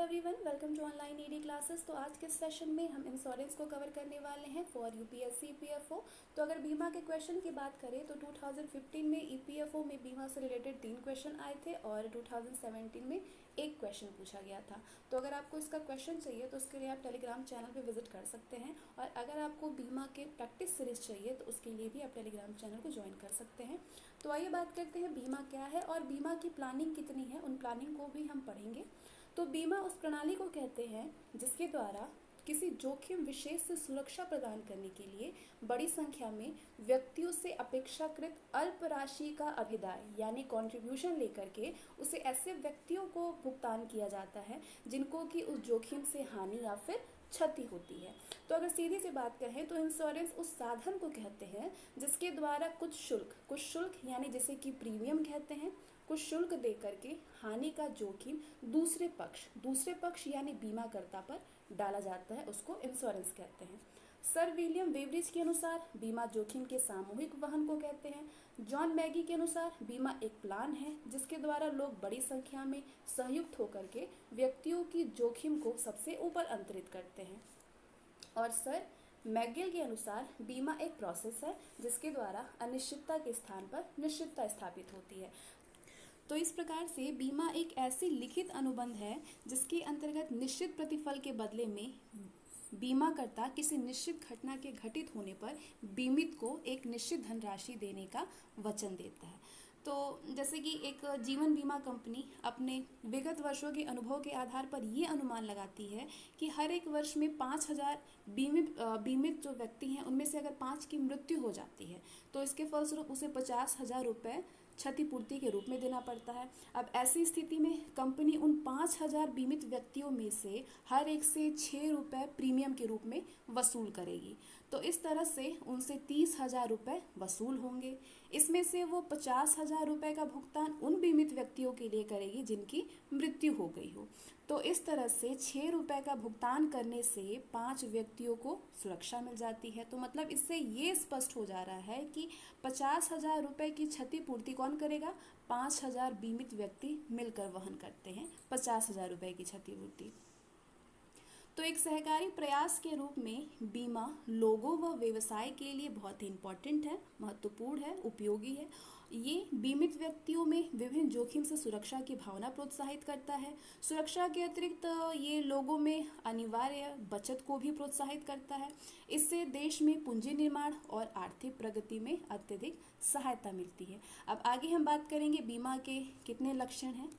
Everyone, welcome to online ED classes. तो आज के सेशन में हम इंश्योरेंस को कवर करने वाले हैं फॉर यूपीएससी ईपीएफओ। तो अगर बीमा के क्वेश्चन की बात करें तो 2015 में ईपीएफओ में बीमा से रिलेटेड 3 क्वेश्चन आए थे और 2017 में एक क्वेश्चन पूछा गया था। तो अगर आपको इसका क्वेश्चन चाहिए तो उसके लिए आप टेलीग्राम चैनल पर विजिट कर सकते हैं, और अगर आपको बीमा के प्रैक्टिस सीरीज चाहिए तो उसके लिए भी आप टेलीग्राम चैनल को ज्वाइन कर सकते हैं। तो आइए बात करते हैं बीमा क्या है और बीमा की प्लानिंग कितनी है, उन प्लानिंग को भी हम पढ़ेंगे। तो बीमा उस प्रणाली को कहते हैं जिसके द्वारा किसी जोखिम विशेष से सुरक्षा प्रदान करने के लिए बड़ी संख्या में व्यक्तियों से अपेक्षाकृत अल्प राशि का अभिदाय यानी कंट्रीब्यूशन लेकर के उसे ऐसे व्यक्तियों को भुगतान किया जाता है जिनको कि उस जोखिम से हानि या फिर क्षति होती है। तो अगर सीधी सी बात करें तो इंश्योरेंस उस साधन को कहते हैं जिसके द्वारा कुछ शुल्क यानी जिसे कि प्रीमियम कहते हैं, कुछ शुल्क दे करके हानि का जोखिम दूसरे पक्ष यानी बीमाकर्ता पर डाला जाता है, उसको इंश्योरेंस कहते हैं। सर विलियम वेवरिज के अनुसार बीमा जोखिम के सामूहिक वहन को कहते हैं। जॉन मैगी के अनुसार बीमा एक प्लान है जिसके द्वारा लोग बड़ी संख्या में संयुक्त होकर के व्यक्तियों की जोखिम को सबसे ऊपर अंतरित करते हैं। और सर मैगिल के अनुसार बीमा एक प्रोसेस है जिसके द्वारा अनिश्चितता के स्थान पर निश्चितता स्थापित होती है। तो इस प्रकार से बीमा एक ऐसी लिखित अनुबंध है जिसके अंतर्गत निश्चित प्रतिफल के बदले में बीमाकर्ता किसी निश्चित घटना के घटित होने पर बीमित को एक निश्चित धनराशि देने का वचन देता है। तो जैसे कि एक जीवन बीमा कंपनी अपने विगत वर्षों के अनुभव के आधार पर ये अनुमान लगाती है कि हर एक वर्ष में 5,000 बीमित जो व्यक्ति हैं उनमें से अगर 5 की मृत्यु हो जाती है तो इसके फलस्वरूप उसे 50,000 रुपये क्षतिपूर्ति के रूप में देना पड़ता है। अब ऐसी स्थिति में कंपनी उन 5,000 बीमित व्यक्तियों में से हर एक से 6 रुपये प्रीमियम के रूप में वसूल करेगी। तो इस तरह से उनसे 30,000 रुपये वसूल होंगे। इसमें से वो 50,000 रुपये का भुगतान उन बीमित व्यक्तियों के लिए करेगी जिनकी मृत्यु हो गई हो। तो इस तरह से 6 रुपये का भुगतान करने से 5 व्यक्तियों को सुरक्षा मिल जाती है। तो मतलब इससे ये स्पष्ट हो जा रहा है कि 50,000 रुपये की क्षतिपूर्ति कौन करेगा? 5,000 बीमित व्यक्ति मिलकर वहन करते हैं 50,000 रुपये की क्षतिपूर्ति। तो एक सहकारी प्रयास के रूप में बीमा लोगों व व्यवसाय के लिए बहुत ही इम्पोर्टेंट है, महत्वपूर्ण है, उपयोगी है। ये बीमित व्यक्तियों में विभिन्न जोखिम से सुरक्षा की भावना प्रोत्साहित करता है। सुरक्षा के अतिरिक्त ये लोगों में अनिवार्य बचत को भी प्रोत्साहित करता है। इससे देश में पूंजी निर्माण और आर्थिक प्रगति में अत्यधिक सहायता मिलती है। अब आगे हम बात करेंगे बीमा के कितने लक्षण हैं।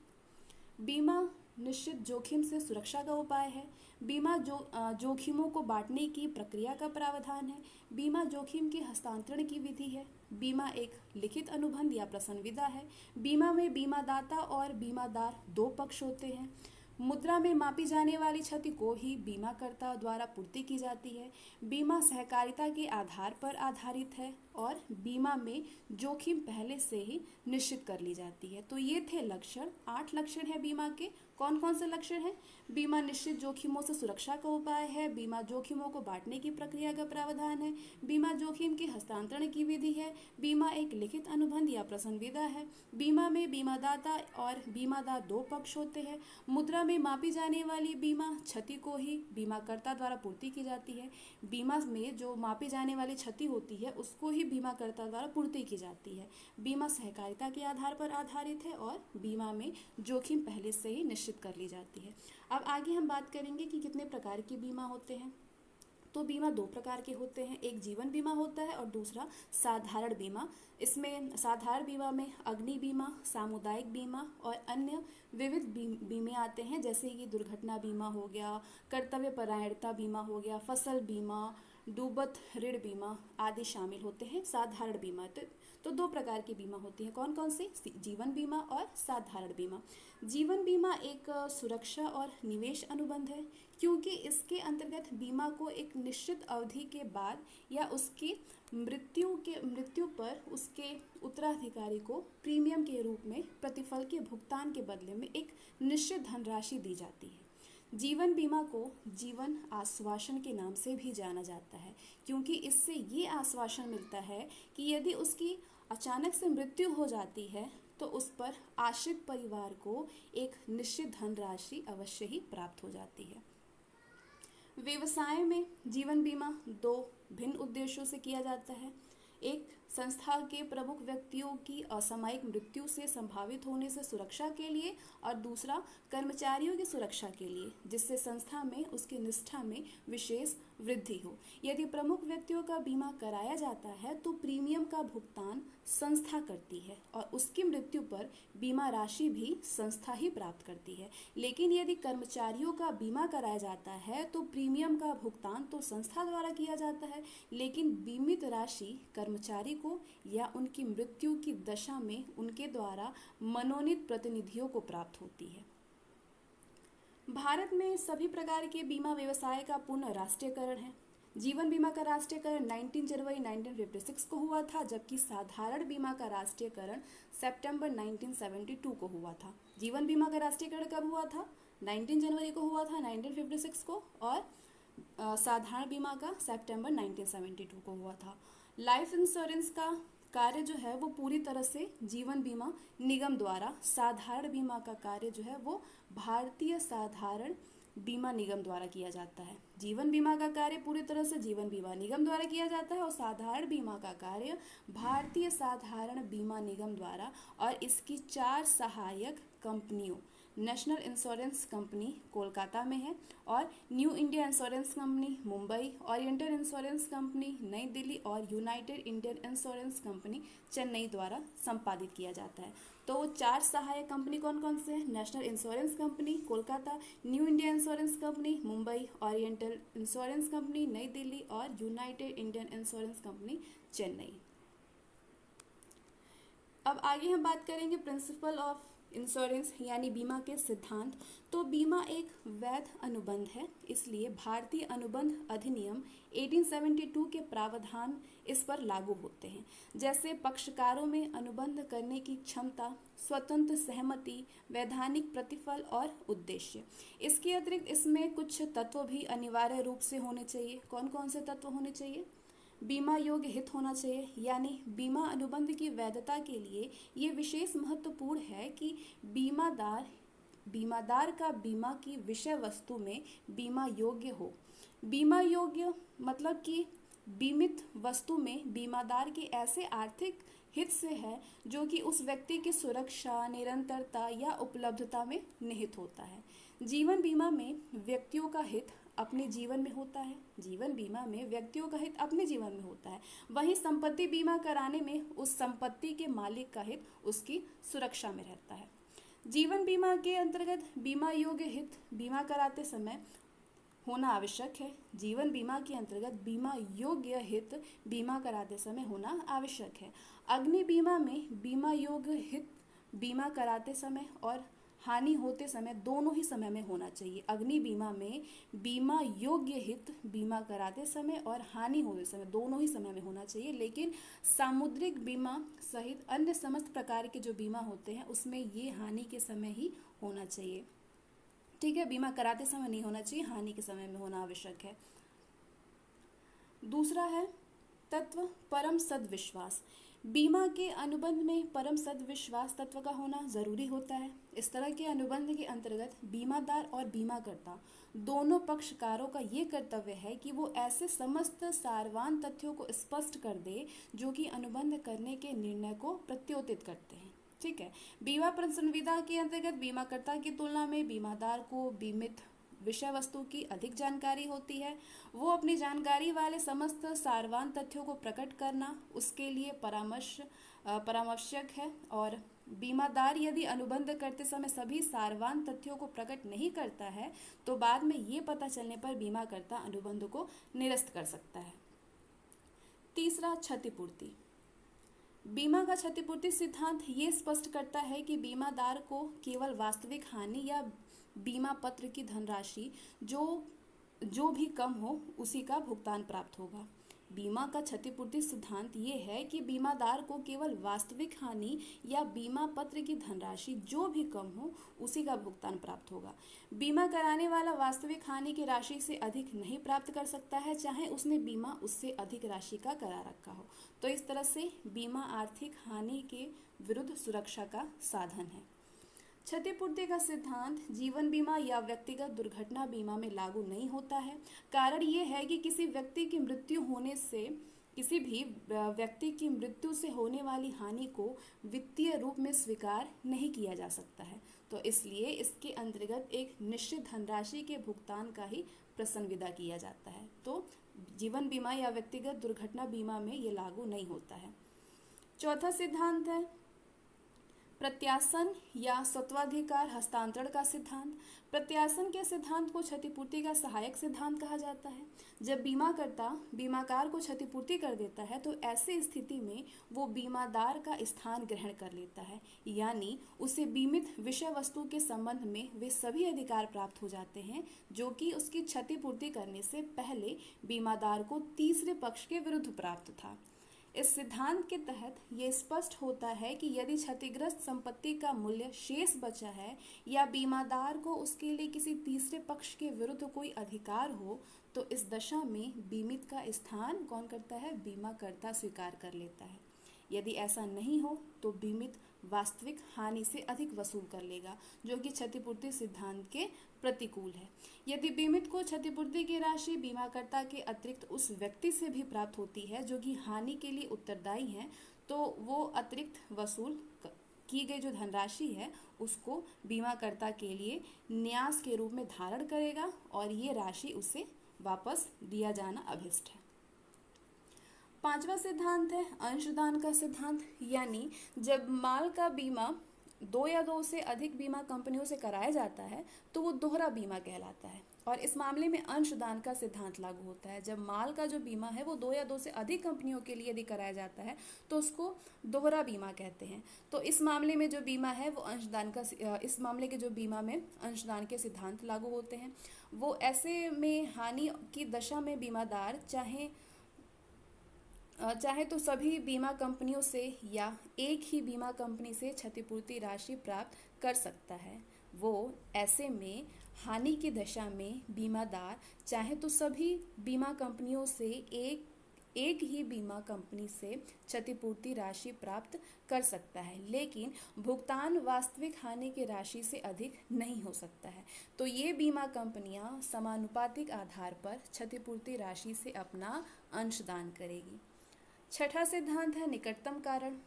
बीमा निश्चित जोखिम से सुरक्षा का उपाय है। बीमा जोखिमों को बांटने की प्रक्रिया का प्रावधान है। बीमा जोखिम के हस्तांतरण की विधि है। बीमा एक लिखित अनुबंध या प्रसन्नविदा है। बीमा में बीमादाता और बीमादार 2 पक्ष होते हैं। मुद्रा में मापी जाने वाली क्षति को ही बीमाकर्ता द्वारा पूर्ति की जाती है। बीमा सहकारिता के आधार पर आधारित है और बीमा में जोखिम पहले से ही निश्चित कर ली जाती है। तो ये थे लक्षण, 8 लक्षण है बीमा के। कौन कौन से लक्षण हैं? बीमा निश्चित जोखिमों से सुरक्षा का उपाय है। बीमा जोखिमों को बांटने की प्रक्रिया का प्रावधान है। बीमा जोखिम के हस्तांतरण की विधि है। बीमा एक लिखित अनुबंध या प्रसन्नविदा है। बीमा में बीमादाता और बीमादार 2 पक्ष होते हैं। मुद्रा में मापी जाने वाली बीमा क्षति को ही बीमाकर्ता द्वारा पूर्ति की जाती है। बीमा में जो मापी जाने वाली क्षति होती है उसको ही बीमाकर्ता द्वारा पूर्ति की जाती है। बीमा सहकारिता के आधार पर आधारित है और बीमा में जोखिम पहले से ही निश्चित कर ली जाती है। अब आगे हम बात करेंगे कि कितने प्रकार के बीमा होते हैं। तो बीमा 2 प्रकार के होते हैं, एक जीवन बीमा होता है और दूसरा साधारण बीमा। इसमें साधारण बीमा में अग्नि बीमा, सामुदायिक बीमा और अन्य विविध बीमे आते हैं, जैसे कि दुर्घटना बीमा हो गया, कर्तव्य परायणता बीमा हो गया, फसल बीमा, डूबत ऋण बीमा आदि शामिल होते हैं साधारण बीमा। तो 2 प्रकार की बीमा होती है, कौन कौन सी? जीवन बीमा और साधारण बीमा। जीवन बीमा एक सुरक्षा और निवेश अनुबंध है क्योंकि इसके अंतर्गत बीमा को एक निश्चित अवधि के बाद या उसकी मृत्यु पर उसके उत्तराधिकारी को प्रीमियम के रूप में प्रतिफल के भुगतान के बदले में एक निश्चित धनराशि दी जाती है। जीवन बीमा को जीवन आश्वासन के नाम से भी जाना जाता है क्योंकि इससे ये आश्वासन मिलता है कि यदि उसकी अचानक से मृत्यु हो जाती है तो उस पर आश्रित परिवार को एक निश्चित धनराशि अवश्य ही प्राप्त हो जाती है। व्यवसाय में जीवन बीमा दो भिन्न उद्देश्यों से किया जाता है। एक, संस्था के प्रमुख व्यक्तियों की असामयिक मृत्यु से संभावित होने से सुरक्षा के लिए, और दूसरा, कर्मचारियों की सुरक्षा के लिए, जिससे संस्था में उसकी निष्ठा में विशेष वृद्धि हो। यदि प्रमुख व्यक्तियों का बीमा कराया जाता है तो प्रीमियम का भुगतान संस्था करती है और उसकी मृत्यु पर बीमा राशि भी संस्था ही प्राप्त करती है। लेकिन यदि कर्मचारियों का बीमा कराया जाता है तो प्रीमियम का भुगतान तो संस्था द्वारा किया जाता है, लेकिन बीमित राशि कर्मचारी को या उनकी मृत्यु की दशा में उनके द्वारा मनोनीत प्रतिनिधियों को प्राप्त होती है। भारत में सभी प्रकार के बीमा व्यवसाय का पूर्ण राष्ट्रीयकरण है। जीवन बीमा का राष्ट्रीयकरण 19 जनवरी 1956 को हुआ था, जबकि साधारण बीमा का राष्ट्रीयकरण सितंबर 1972 को हुआ था। जीवन बीमा का राष्ट्रीयकरण कब हुआ था? 19 जनवरी को हुआ था 1956 को, और साधारण बीमा का सितंबर 1972 को हुआ था। लाइफ इंश्योरेंस का कार्य जो है वो पूरी तरह से जीवन बीमा निगम द्वारा, साधारण बीमा का कार्य जो है वो भारतीय साधारण बीमा निगम द्वारा किया जाता है। जीवन बीमा का कार्य पूरी तरह से जीवन बीमा निगम द्वारा किया जाता है और साधारण बीमा का कार्य भारतीय साधारण बीमा निगम द्वारा और इसकी 4 सहायक कंपनियों, नेशनल इंश्योरेंस कंपनी कोलकाता में है, और new India insurance company Mumbai, oriental insurance company नई दिल्ली और United Indian insurance company Chennai द्वारा संपादित किया जाता है। तो वो 4 सहायक कंपनी कौन कौन से हैं? National insurance company Kolkata, new India insurance company Mumbai, oriental insurance company नई दिल्ली और United Indian insurance company Chennai. अब आगे हम बात करेंगे प्रिंसिपल ऑफ इंश्योरेंस यानी बीमा के सिद्धांत। तो बीमा एक वैध अनुबंध है, इसलिए भारतीय अनुबंध अधिनियम 1872 के प्रावधान इस पर लागू होते हैं, जैसे पक्षकारों में अनुबंध करने की क्षमता, स्वतंत्र सहमति, वैधानिक प्रतिफल और उद्देश्य। इसके अतिरिक्त इसमें कुछ तत्व भी अनिवार्य रूप से होने चाहिए। कौन कौन से तत्व होने चाहिए? बीमा योग्य हित होना चाहिए, यानी बीमा अनुबंध की वैधता के लिए ये विशेष महत्वपूर्ण है कि बीमादार का बीमा की विषय वस्तु में बीमा योग्य हो। बीमा योग्य मतलब कि बीमित वस्तु में बीमादार के ऐसे आर्थिक हित से है जो कि उस व्यक्ति की सुरक्षा, निरंतरता या उपलब्धता में निहित होता है। जीवन बीमा में व्यक्तियों का हित अपने जीवन में होता है। जीवन बीमा में व्यक्तियों का हित अपने जीवन में होता है। वहीं संपत्ति बीमा कराने में उस संपत्ति के मालिक का हित उसकी सुरक्षा में रहता है। जीवन बीमा के अंतर्गत बीमा योग्य हित बीमा कराते समय होना आवश्यक है। जीवन बीमा के अंतर्गत बीमा योग्य हित बीमा कराते समय होना आवश्यक है। अग्नि बीमा में बीमा योग्य हित बीमा कराते समय और हानि होते समय दोनों ही समय में होना चाहिए। अग्नि बीमा में बीमा योग्य हित बीमा कराते समय और हानि होते समय दोनों ही समय में होना चाहिए, लेकिन सामुद्रिक बीमा सहित अन्य समस्त प्रकार के जो बीमा होते हैं उसमें ये हानि के समय ही होना चाहिए। ठीक है, बीमा कराते समय नहीं होना चाहिए, हानि के समय में होना आवश्यक है। दूसरा है तत्व परम सद्विश्वास। बीमा के अनुबंध में परम सद्विश्वास तत्व का होना जरूरी होता है। इस तरह के अनुबंध के अंतर्गत बीमादार और बीमाकर्ता दोनों पक्षकारों का ये कर्तव्य है कि वो ऐसे समस्त सारवान तथ्यों को स्पष्ट कर दे जो कि अनुबंध करने के निर्णय को प्रत्योतित करते हैं। ठीक है, बीमा संविदा के अंतर्गत बीमाकर्ता की तुलना में बीमादार को बीमित विषय वस्तु की अधिक जानकारी होती है। वो अपनी जानकारी वाले समस्त सारवान तथ्यों को प्रकट करना उसके लिए परामर्शक है, और बीमादार यदि अनुबंध करते समय सभी सारवान तथ्यों को प्रकट नहीं करता है तो बाद में ये पता चलने पर बीमाकर्ता अनुबंध को निरस्त कर सकता है। तीसरा, क्षतिपूर्ति। बीमा का क्षतिपूर्ति सिद्धांत ये स्पष्ट करता है कि बीमादार को केवल वास्तविक हानि या बीमा पत्र की धनराशि जो भी कम हो उसी का भुगतान प्राप्त होगा। बीमा का क्षतिपूर्ति सिद्धांत ये है कि बीमादार को केवल वास्तविक हानि या बीमा पत्र की धनराशि जो भी कम हो उसी का भुगतान प्राप्त होगा। बीमा कराने वाला वास्तविक हानि की राशि से अधिक नहीं प्राप्त कर सकता है, चाहे उसने बीमा उससे अधिक राशि का करा रखा हो। तो इस तरह से बीमा आर्थिक हानि के विरुद्ध सुरक्षा का साधन है। क्षतिपूर्ति का सिद्धांत जीवन बीमा या व्यक्तिगत दुर्घटना बीमा में लागू नहीं होता है। कारण ये है कि किसी भी व्यक्ति की मृत्यु से होने वाली हानि को वित्तीय रूप में स्वीकार नहीं किया जा सकता है, तो इसलिए इसके अंतर्गत एक निश्चित धनराशि के भुगतान का ही प्रसंविदा किया जाता है। तो जीवन बीमा या व्यक्तिगत दुर्घटना बीमा में ये लागू नहीं होता है। चौथा सिद्धांत है प्रत्यासन या स्वत्वाधिकार हस्तांतरण का सिद्धांत। प्रत्यासन के सिद्धांत को क्षतिपूर्ति का सहायक सिद्धांत कहा जाता है। जब बीमाकर्ता बीमाकार को क्षतिपूर्ति कर देता है तो ऐसी स्थिति में वो बीमादार का स्थान ग्रहण कर लेता है, यानी उसे बीमित विषय वस्तु के संबंध में वे सभी अधिकार प्राप्त हो जाते हैं जो कि उसकी क्षतिपूर्ति करने से पहले बीमादार को तीसरे पक्ष के विरुद्ध प्राप्त था। इस सिद्धांत के तहत ये स्पष्ट होता है कि यदि क्षतिग्रस्त संपत्ति का मूल्य शेष बचा है या बीमादार को उसके लिए किसी तीसरे पक्ष के विरुद्ध कोई अधिकार हो तो इस दशा में बीमित का स्थान कौन करता है? बीमाकर्ता स्वीकार कर लेता है। यदि ऐसा नहीं हो तो बीमित वास्तविक हानि से अधिक वसूल कर लेगा, जो कि क्षतिपूर्ति सिद्धांत के प्रतिकूल है। यदि बीमित को क्षतिपूर्ति की राशि बीमाकर्ता के अतिरिक्त उस व्यक्ति से भी प्राप्त होती है जो कि हानि के लिए उत्तरदायी है, तो वो अतिरिक्त वसूल की गई जो धनराशि है उसको बीमाकर्ता के लिए न्यास के रूप में धारण करेगा और ये राशि उसे वापस दिया जाना अभिष्ट है। पांचवा सिद्धांत है अंशदान का सिद्धांत, यानी जब माल का बीमा दो या दो से अधिक बीमा कंपनियों से कराया जाता है तो वो दोहरा बीमा कहलाता है और इस मामले में अंशदान का सिद्धांत लागू होता है। जब माल का जो बीमा है वो दो या दो से अधिक कंपनियों के लिए यदि कराया जाता है तो उसको दोहरा बीमा कहते हैं। तो इस मामले में जो बीमा है वो इस मामले के जो बीमा में अंशदान के सिद्धांत लागू होते हैं। वो ऐसे में हानि की दशा में बीमादार चाहे तो सभी बीमा कंपनियों से या एक ही बीमा कंपनी से क्षतिपूर्ति राशि प्राप्त कर सकता है। वो ऐसे में हानि की दशा में बीमादार चाहे तो सभी बीमा कंपनियों से एक ही बीमा कंपनी से क्षतिपूर्ति राशि प्राप्त कर सकता है, लेकिन भुगतान वास्तविक हानि की राशि से अधिक नहीं हो सकता है। तो ये बीमा कंपनियां समानुपातिक आधार पर क्षतिपूर्ति राशि से अपना अंशदान करेगी। छठा सिद्धांत है निकटतम कारण।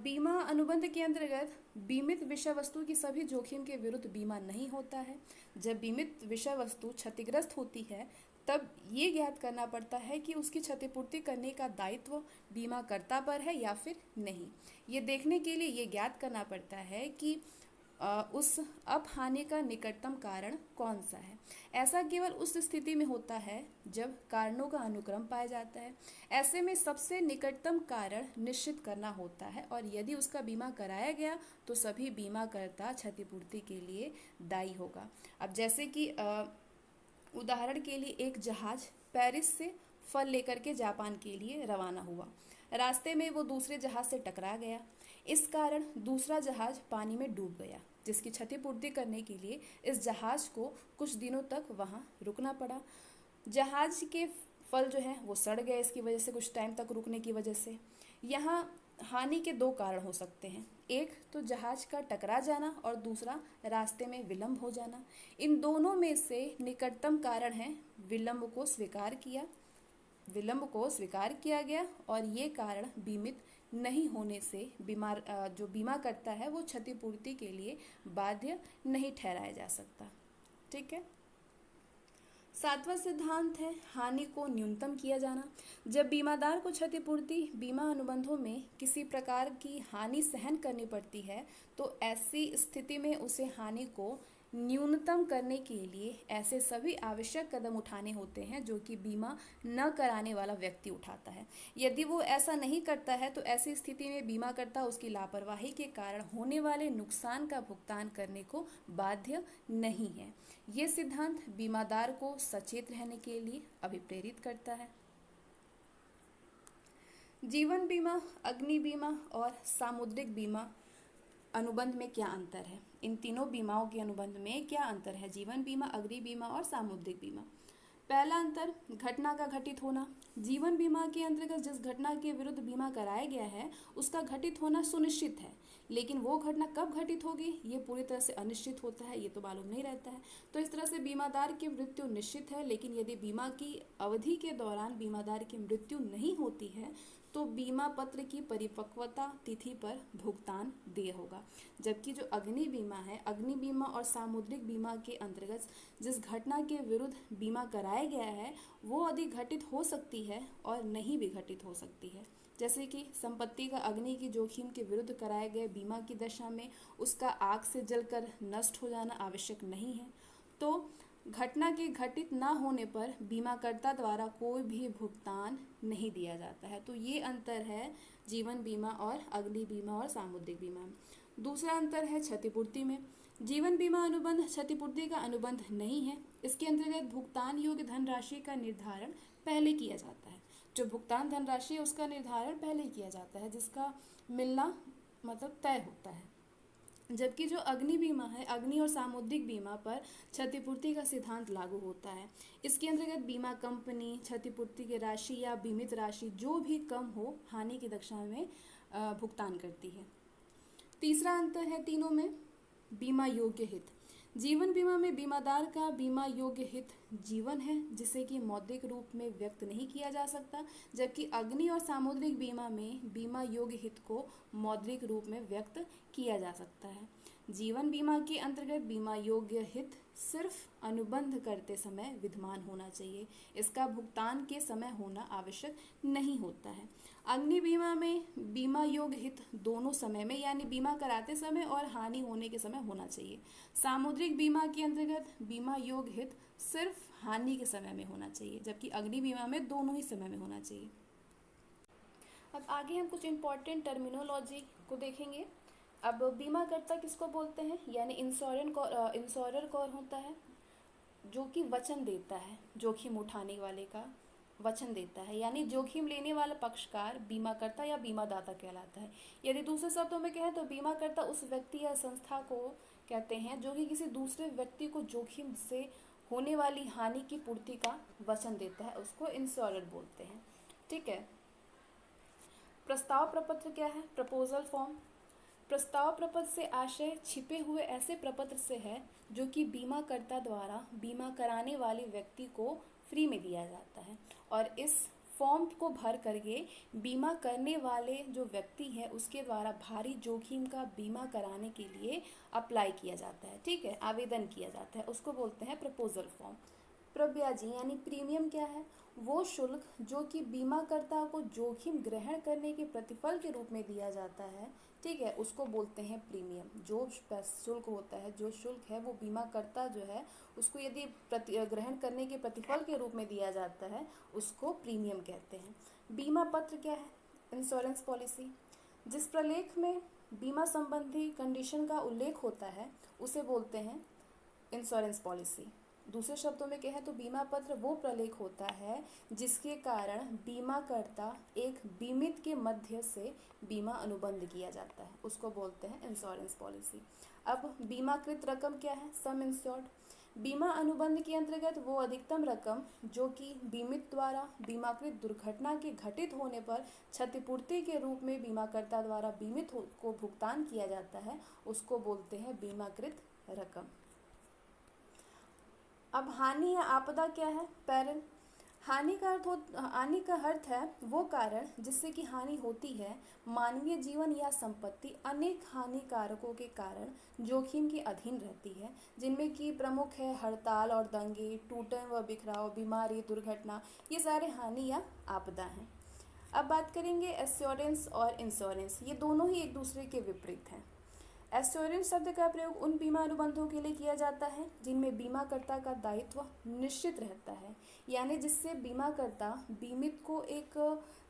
बीमा अनुबंध के अंतर्गत बीमित विषय वस्तु की सभी जोखिम के विरुद्ध बीमा नहीं होता है। जब बीमित विषय वस्तु क्षतिग्रस्त होती है तब ये ज्ञात करना पड़ता है कि उसकी क्षतिपूर्ति करने का दायित्व बीमाकर्ता पर है या फिर नहीं। ये देखने के लिए ये ज्ञात करना पड़ता है कि उस अपहानि का निकटतम कारण कौन सा है। ऐसा केवल उस स्थिति में होता है जब कारणों का अनुक्रम पाया जाता है। ऐसे में सबसे निकटतम कारण निश्चित करना होता है और यदि उसका बीमा कराया गया तो सभी बीमाकर्ता क्षतिपूर्ति के लिए दायी होगा। अब जैसे कि उदाहरण के लिए एक जहाज पेरिस से फल लेकर के जापान के लिए रवाना हुआ। रास्ते में वो दूसरे जहाज से टकरा गया। इस कारण दूसरा जहाज पानी में डूब गया, जिसकी क्षतिपूर्ति करने के लिए इस जहाज को कुछ दिनों तक वहाँ रुकना पड़ा। जहाज के फल जो हैं वो सड़ गए इसकी वजह से, कुछ टाइम तक रुकने की वजह से। यहाँ हानि के दो कारण हो सकते हैं, एक तो जहाज का टकरा जाना और दूसरा रास्ते में विलंब हो जाना। इन दोनों में से निकटतम कारण है विलंब को स्वीकार किया गया और ये कारण बीमित नहीं होने से जो बीमा करता है वो क्षतिपूर्ति के लिए बाध्य नहीं ठहराया जा सकता। ठीक है। सातवां सिद्धांत है हानि को न्यूनतम किया जाना। जब बीमादार को क्षतिपूर्ति बीमा अनुबंधों में किसी प्रकार की हानि सहन करनी पड़ती है तो ऐसी स्थिति में उसे हानि को न्यूनतम करने के लिए ऐसे सभी आवश्यक कदम उठाने होते हैं जो कि बीमा न कराने वाला व्यक्ति उठाता है। यदि वो ऐसा नहीं करता है तो ऐसी स्थिति में बीमाकर्ता उसकी लापरवाही के कारण होने वाले नुकसान का भुगतान करने को बाध्य नहीं है। ये सिद्धांत बीमादार को सचेत रहने के लिए अभिप्रेरित करता है। जीवन बीमा, अग्नि बीमा और सामुद्रिक बीमा अनुबंध में क्या अंतर है? इन तीनों बीमाओं के अनुबंध में क्या अंतर है? जीवन बीमा, अग्नि बीमा और सामुद्रिक बीमा। पहला अंतर, घटना का घटित होना। जीवन बीमा के अंतर्गत जिस घटना के विरुद्ध बीमा कराया गया है उसका घटित होना सुनिश्चित है, लेकिन वो घटना कब घटित होगी ये पूरी तरह से अनिश्चित होता है, ये तो मालूम नहीं रहता है। तो इस तरह से बीमादार की मृत्यु निश्चित है, लेकिन यदि बीमा की अवधि के दौरान बीमादार की मृत्यु नहीं होती है तो बीमा पत्र की परिपक्वता तिथि पर भुगतान देय होगा। जबकि जो अग्नि बीमा है, अग्नि बीमा और सामुद्रिक बीमा के अंतर्गत जिस घटना के विरुद्ध बीमा कराया गया है वो अधिक घटित हो सकती है और नहीं भी घटित हो सकती है। जैसे कि संपत्ति का अग्नि की जोखिम के विरुद्ध कराए गए बीमा की दशा में उसका आग से जलकर नष्ट हो जाना आवश्यक नहीं है। तो घटना के घटित ना होने पर बीमाकर्ता द्वारा कोई भी भुगतान नहीं दिया जाता है। तो ये अंतर है जीवन बीमा और अग्नि बीमा और सामुद्रिक बीमा में। दूसरा अंतर है क्षतिपूर्ति में। जीवन बीमा अनुबंध क्षतिपूर्ति का अनुबंध नहीं है। इसके अंतर्गत भुगतान योग्य धनराशि का निर्धारण पहले किया जाता है। जो भुगतान धनराशि है उसका निर्धारण पहले किया जाता है, जिसका मिलना मतलब तय होता है। जबकि जो अग्नि बीमा है, अग्नि और सामुद्रिक बीमा पर क्षतिपूर्ति का सिद्धांत लागू होता है। इसके अंतर्गत बीमा कंपनी क्षतिपूर्ति की राशि या बीमित राशि जो भी कम हो हानि की दशा में भुगतान करती है। तीसरा अंतर है तीनों में, बीमा योग्य हित। जीवन बीमा में बीमादार का बीमा योग्य हित जीवन है जिसे कि मौद्रिक रूप में व्यक्त नहीं किया जा सकता, जबकि अग्नि और सामुद्रिक बीमा में बीमा योग्य हित को मौद्रिक रूप में व्यक्त किया जा सकता है। जीवन बीमा के अंतर्गत बीमा योग्य हित सिर्फ अनुबंध करते समय विद्यमान होना चाहिए, इसका भुगतान के समय होना आवश्यक नहीं होता है। अग्नि बीमा में बीमा योग्य हित दोनों समय में यानी बीमा कराते समय और हानि होने के समय होना चाहिए। सामुद्रिक बीमा के अंतर्गत बीमा योग्य हित सिर्फ हानि के समय में होना चाहिए, जबकि अग्नि बीमा में दोनों ही समय में होना चाहिए। अब आगे हम कुछ इम्पॉर्टेंट टर्मिनोलॉजी को देखेंगे। अब बीमाकर्ता किसको बोलते हैं? यानी इंश्योरर कौन होता है? जो कि वचन देता है, जोखिम उठाने वाले का वचन देता है, यानी जोखिम लेने वाला पक्षकार बीमाकर्ता या बीमादाता कहलाता है। यदि दूसरे शब्दों में कहें तो बीमाकर्ता उस व्यक्ति या संस्था को कहते हैं जो कि किसी दूसरे व्यक्ति को जोखिम से होने वाली हानि की पूर्ति का वचन देता है, उसको इंश्योरर बोलते हैं। ठीक है। प्रस्ताव प्रपत्र क्या है? Proposal form. प्रस्ताव प्रपत्र से आशय छिपे हुए ऐसे प्रपत्र से है जो कि बीमाकर्ता द्वारा बीमा कराने वाले व्यक्ति को फ्री में दिया जाता है, और इस फॉर्म को भर करके बीमा करने वाले जो व्यक्ति है उसके द्वारा भारी जोखिम का बीमा कराने के लिए अप्लाई किया जाता है। ठीक है, आवेदन किया जाता है, उसको बोलते हैं प्रपोजल फॉर्म। प्रब्याजी यानी प्रीमियम क्या है? वो शुल्क जो कि बीमाकर्ता को जोखिम ग्रहण करने के प्रतिफल के रूप में दिया जाता है, ठीक है, उसको बोलते हैं प्रीमियम। जो शुल्क होता है, जो शुल्क है वो बीमाकर्ता जो है उसको यदि ग्रहण करने के प्रतिफल के रूप में दिया जाता है उसको प्रीमियम कहते हैं। बीमा पत्र क्या है? Insurance policy. जिस प्रलेख में बीमा संबंधी कंडीशन का उल्लेख होता है उसे बोलते हैं इंश्योरेंस पॉलिसी। दूसरे शब्दों में कहें तो बीमा पत्र वो प्रलेख होता है जिसके कारण बीमाकर्ता एक बीमित के मध्य से बीमा अनुबंध किया जाता है, उसको बोलते हैं इंश्योरेंस पॉलिसी। अब बीमाकृत रकम क्या है? सम इंश्योर्ड। बीमा अनुबंध के अंतर्गत वो अधिकतम रकम जो कि बीमित द्वारा बीमाकृत दुर्घटना के घटित होने पर क्षतिपूर्ति के रूप में बीमाकर्ता द्वारा बीमित को भुगतान किया जाता है, उसको बोलते हैं बीमाकृत रकम। अब हानि या आपदा क्या है? पैरल। हानि का अर्थ है वो कारण जिससे कि हानि होती है मानवीय जीवन या संपत्ति अनेक हानिकारकों के कारण जोखिम के अधीन रहती है, जिनमें कि प्रमुख है हड़ताल और दंगे, टूटन व बिखराव, बीमारी, दुर्घटना, ये सारे हानि या आपदा हैं। अब बात करेंगे एश्योरेंस और इंश्योरेंस, ये दोनों ही एक दूसरे के विपरीत हैं। एश्योरेंस शब्द का प्रयोग उन बीमा अनुबंधों के लिए किया जाता है जिनमें बीमाकर्ता का दायित्व निश्चित रहता है, यानी जिससे बीमाकर्ता बीमित को एक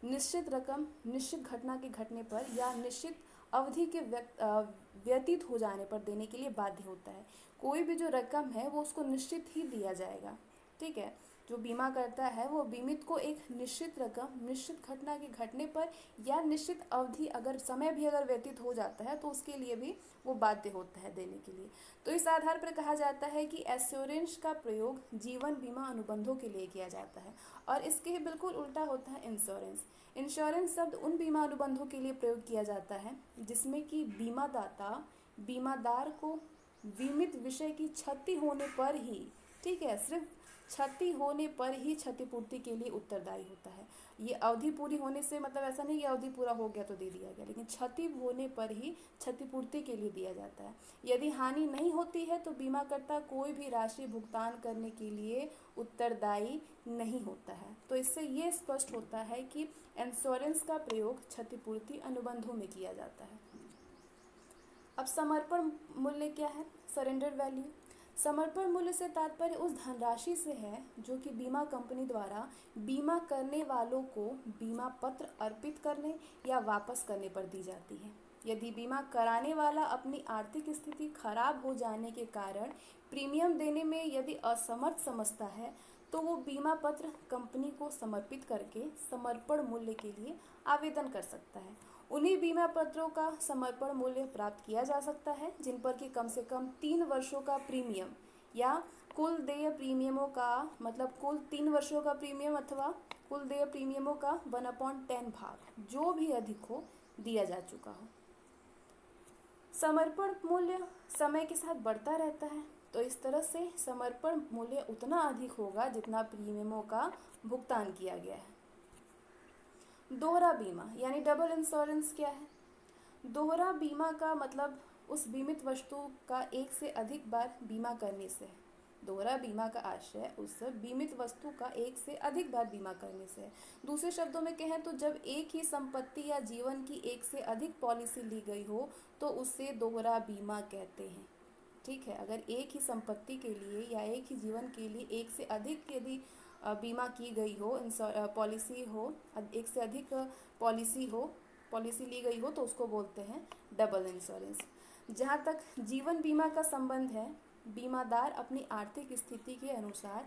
निश्चित रकम निश्चित घटना के घटने पर या निश्चित अवधि के व्यतीत हो जाने पर देने के लिए बाध्य होता है। कोई भी जो रकम है वो उसको निश्चित ही दिया जाएगा। ठीक है, जो बीमा करता है वो बीमित को एक निश्चित रकम निश्चित घटना के घटने पर या निश्चित अवधि अगर समय भी अगर व्यतीत हो जाता है तो उसके लिए भी वो बाध्य होता है देने के लिए। तो इस आधार पर कहा जाता है कि एश्योरेंस का प्रयोग जीवन बीमा अनुबंधों के लिए किया जाता है और इसके ही बिल्कुल उल्टा होता है इंश्योरेंस। इंश्योरेंस शब्द उन बीमा अनुबंधों के लिए प्रयोग किया जाता है जिसमें कि बीमादाता बीमादार को बीमित विषय की क्षति होने पर ही, ठीक है, सिर्फ क्षति होने पर ही क्षतिपूर्ति के लिए उत्तरदायी होता है। ये अवधि पूरी होने से मतलब ऐसा नहीं कि अवधि पूरा हो गया तो दे दिया गया, लेकिन क्षति होने पर ही क्षतिपूर्ति के लिए दिया जाता है। यदि हानि नहीं होती है तो बीमाकर्ता कोई भी राशि भुगतान करने के लिए उत्तरदायी नहीं होता है। तो इससे ये स्पष्ट होता है कि इंश्योरेंस का प्रयोग क्षतिपूर्ति अनुबंधों में किया जाता है। अब समर्पण मूल्य क्या है? Surrender value. समर्पण मूल्य से तात्पर्य उस धनराशि से है जो कि बीमा कंपनी द्वारा बीमा करने वालों को बीमा पत्र अर्पित करने या वापस करने पर दी जाती है। यदि बीमा कराने वाला अपनी आर्थिक स्थिति खराब हो जाने के कारण प्रीमियम देने में यदि असमर्थ समझता है तो वो बीमा पत्र कंपनी को समर्पित करके समर्पण मूल्य के लिए आवेदन कर सकता है। उन्हीं बीमा पत्रों का समर्पण मूल्य प्राप्त किया जा सकता है जिन पर कि कम से कम 3 वर्षों का प्रीमियम या कुल देय प्रीमियमों का मतलब कुल 3 वर्षों का प्रीमियम अथवा कुल देय प्रीमियमों का 1/10 भाग जो भी अधिक हो दिया जा चुका हो। समर्पण मूल्य समय के साथ बढ़ता रहता है, तो इस तरह से समर्पण मूल्य उतना अधिक होगा जितना प्रीमियमों का भुगतान किया गया है। दोहरा बीमा यानी डबल इंश्योरेंस क्या है? दोहरा बीमा का मतलब उस बीमित वस्तु का एक से अधिक बार बीमा करने से है। दोहरा बीमा का आशय उस बीमित वस्तु का एक से अधिक बार बीमा करने से है। दूसरे शब्दों में कहें तो जब एक ही संपत्ति या जीवन की एक से अधिक पॉलिसी ली गई हो तो उसे दोहरा बीमा कहते हैं। ठीक है, अगर एक ही संपत्ति के लिए या एक ही जीवन के लिए एक से अधिक यदि बीमा की गई हो, पॉलिसी हो, एक से अधिक पॉलिसी ली गई हो तो उसको बोलते हैं डबल इंश्योरेंस। जहाँ तक जीवन बीमा का संबंध है, बीमादार अपनी आर्थिक स्थिति के अनुसार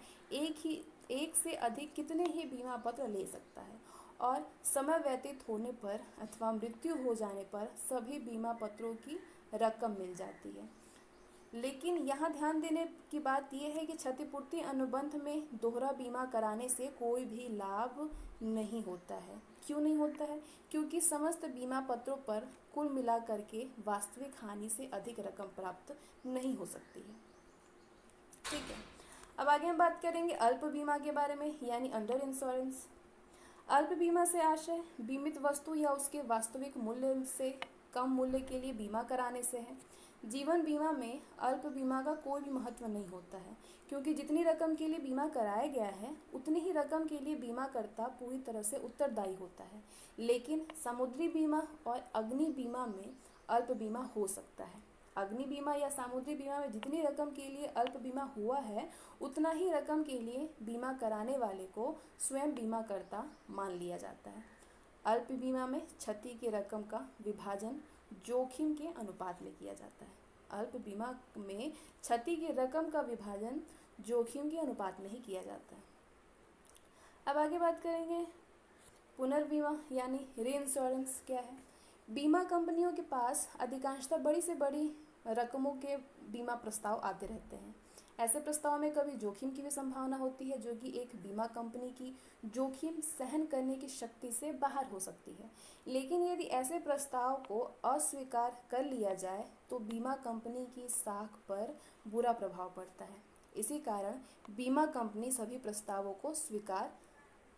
एक से अधिक कितने ही बीमा पत्र ले सकता है और समय व्यतीत होने पर अथवा मृत्यु हो जाने पर सभी बीमा पत्रों की रकम मिल जाती है। लेकिन यहाँ ध्यान देने की बात यह है कि क्षतिपूर्ति अनुबंध में दोहरा बीमा कराने से कोई भी लाभ नहीं होता है। क्यों नहीं होता है? क्योंकि समस्त बीमा पत्रों पर कुल मिलाकर के वास्तविक हानि से अधिक रकम प्राप्त नहीं हो सकती है। ठीक है, अब आगे हम बात करेंगे अल्प बीमा के बारे में यानी अंडर इंश्योरेंस। अल्प बीमा से आशय बीमित वस्तु या उसके वास्तविक मूल्य से कम मूल्य के लिए बीमा कराने से है। जीवन बीमा में अल्प बीमा का कोई भी महत्व नहीं होता है क्योंकि जितनी रकम के लिए बीमा कराया गया है उतनी ही रकम के लिए बीमाकर्ता पूरी तरह से उत्तरदायी होता है। लेकिन समुद्री बीमा और अग्नि बीमा में अल्प बीमा हो सकता है। अग्नि बीमा या समुद्री बीमा में जितनी रकम के लिए अल्प बीमा हुआ है उतना ही रकम के लिए बीमा कराने वाले को स्वयं बीमाकर्ता मान लिया जाता है। अल्प बीमा में क्षति की रकम का विभाजन जोखिम के अनुपात में किया जाता है। अल्प बीमा में क्षति की रकम का विभाजन जोखिम के अनुपात में ही किया जाता है। अब आगे बात करेंगे पुनर्बीमा यानी रीइंश्योरेंस क्या है। बीमा कंपनियों के पास अधिकांशतः बड़ी से बड़ी रकमों के बीमा प्रस्ताव आते रहते हैं। ऐसे प्रस्ताव में कभी जोखिम की भी संभावना होती है जो कि एक बीमा कंपनी की जोखिम सहन करने की शक्ति से बाहर हो सकती है। लेकिन यदि ऐसे प्रस्ताव को अस्वीकार कर लिया जाए तो बीमा कंपनी की साख पर बुरा प्रभाव पड़ता है। इसी कारण बीमा कंपनी सभी प्रस्तावों को स्वीकार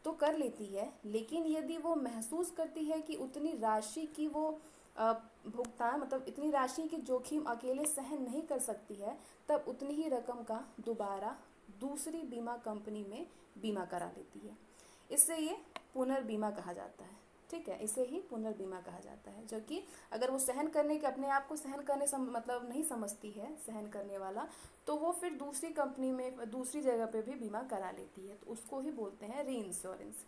तो कर लेती है, लेकिन यदि वो महसूस करती है कि उतनी राशि की वो भुगतान मतलब इतनी राशि की जोखिम अकेले सहन नहीं कर सकती है तब उतनी ही रकम का दोबारा दूसरी बीमा कंपनी में बीमा करा लेती है। इससे ये पुनर्बीमा कहा जाता है। ठीक है, इसे ही पुनर्बीमा कहा जाता है, जो कि अगर वो सहन करने के अपने आप को सहन करने मतलब नहीं समझती है सहन करने वाला तो वो फिर दूसरी कंपनी में दूसरी जगह पे भी बीमा करा लेती है, तो उसको ही बोलते हैं री इंश्योरेंस।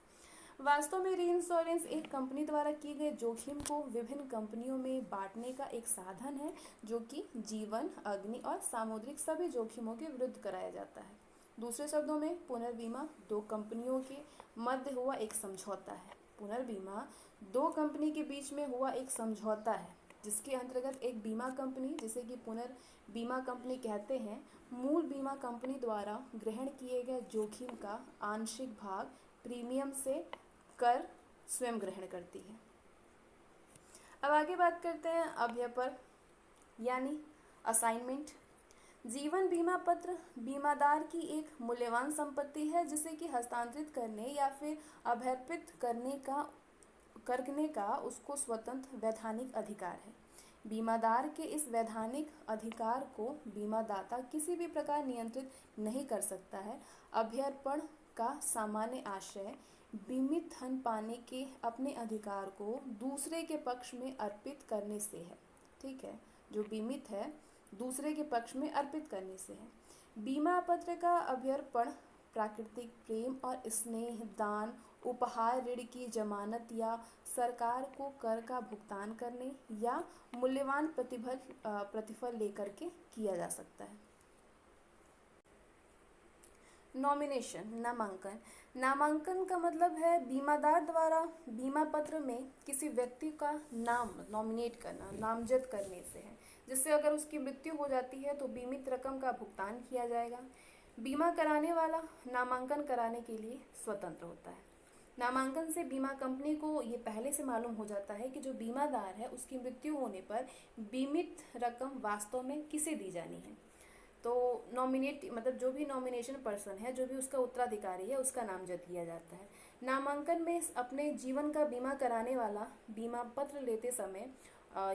वास्तव में री इंश्योरेंस एक कंपनी द्वारा की गई जोखिम को विभिन्न कंपनियों में बांटने का एक साधन है जो कि जीवन, अग्नि और सामुद्रिक सभी जोखिमों के विरुद्ध कराया जाता है। दूसरे शब्दों में पुनर्बीमा दो कंपनियों के मध्य हुआ एक समझौता है। पुनर्बीमा दो कंपनी के बीच में हुआ एक समझौता है जिसके अंतर्गत एक बीमा कंपनी, जिसे कि पुनर्बीमा कंपनी कहते हैं, मूल बीमा कंपनी द्वारा ग्रहण किए गए जोखिम का आंशिक भाग प्रीमियम से कर स्वयं ग्रहण करती है। अब आगे बात करते हैं अभ्यय पर यानी असाइनमेंट। जीवन बीमा पत्र बीमादार की एक मूल्यवान संपत्ति है जिसे कि हस्तांतरित करने या फिर अभ्यर्पित करने का उसको स्वतंत्र वैधानिक अधिकार है। बीमादार के इस वैधानिक अधिकार को बीमादाता किसी भी प्रकार नियंत्रित नहीं कर सकता है। अभ्यर्पण का सामान्य आशय बीमित धन पाने के अपने अधिकार को दूसरे के पक्ष में अर्पित करने से है। ठीक है, जो बीमित है दूसरे के पक्ष में अर्पित करने से है। बीमा पत्र का अभ्यर्पण प्राकृतिक प्रेम और स्नेह, दान, उपहार, ऋण की जमानत या सरकार को कर का भुगतान करने या मूल्यवान प्रतिफल लेकर के किया जा सकता है। नॉमिनेशन, नामांकन। नामांकन का मतलब है बीमादार द्वारा बीमा पत्र में किसी व्यक्ति का नाम नॉमिनेट करना, नामजद करने से है, जिससे अगर उसकी मृत्यु हो जाती है तो बीमित रकम का भुगतान किया जाएगा। बीमा कराने वाला नामांकन कराने के लिए स्वतंत्र होता है। नामांकन से बीमा कंपनी को ये पहले से मालूम हो जाता है कि जो बीमादार है उसकी मृत्यु होने पर बीमित रकम वास्तव में किसे दी जानी है। तो नॉमिनेट मतलब जो भी नॉमिनेशन पर्सन है, जो भी उसका उत्तराधिकारी है, उसका नामजद किया जाता है। नामांकन में अपने जीवन का बीमा कराने वाला बीमा पत्र लेते समय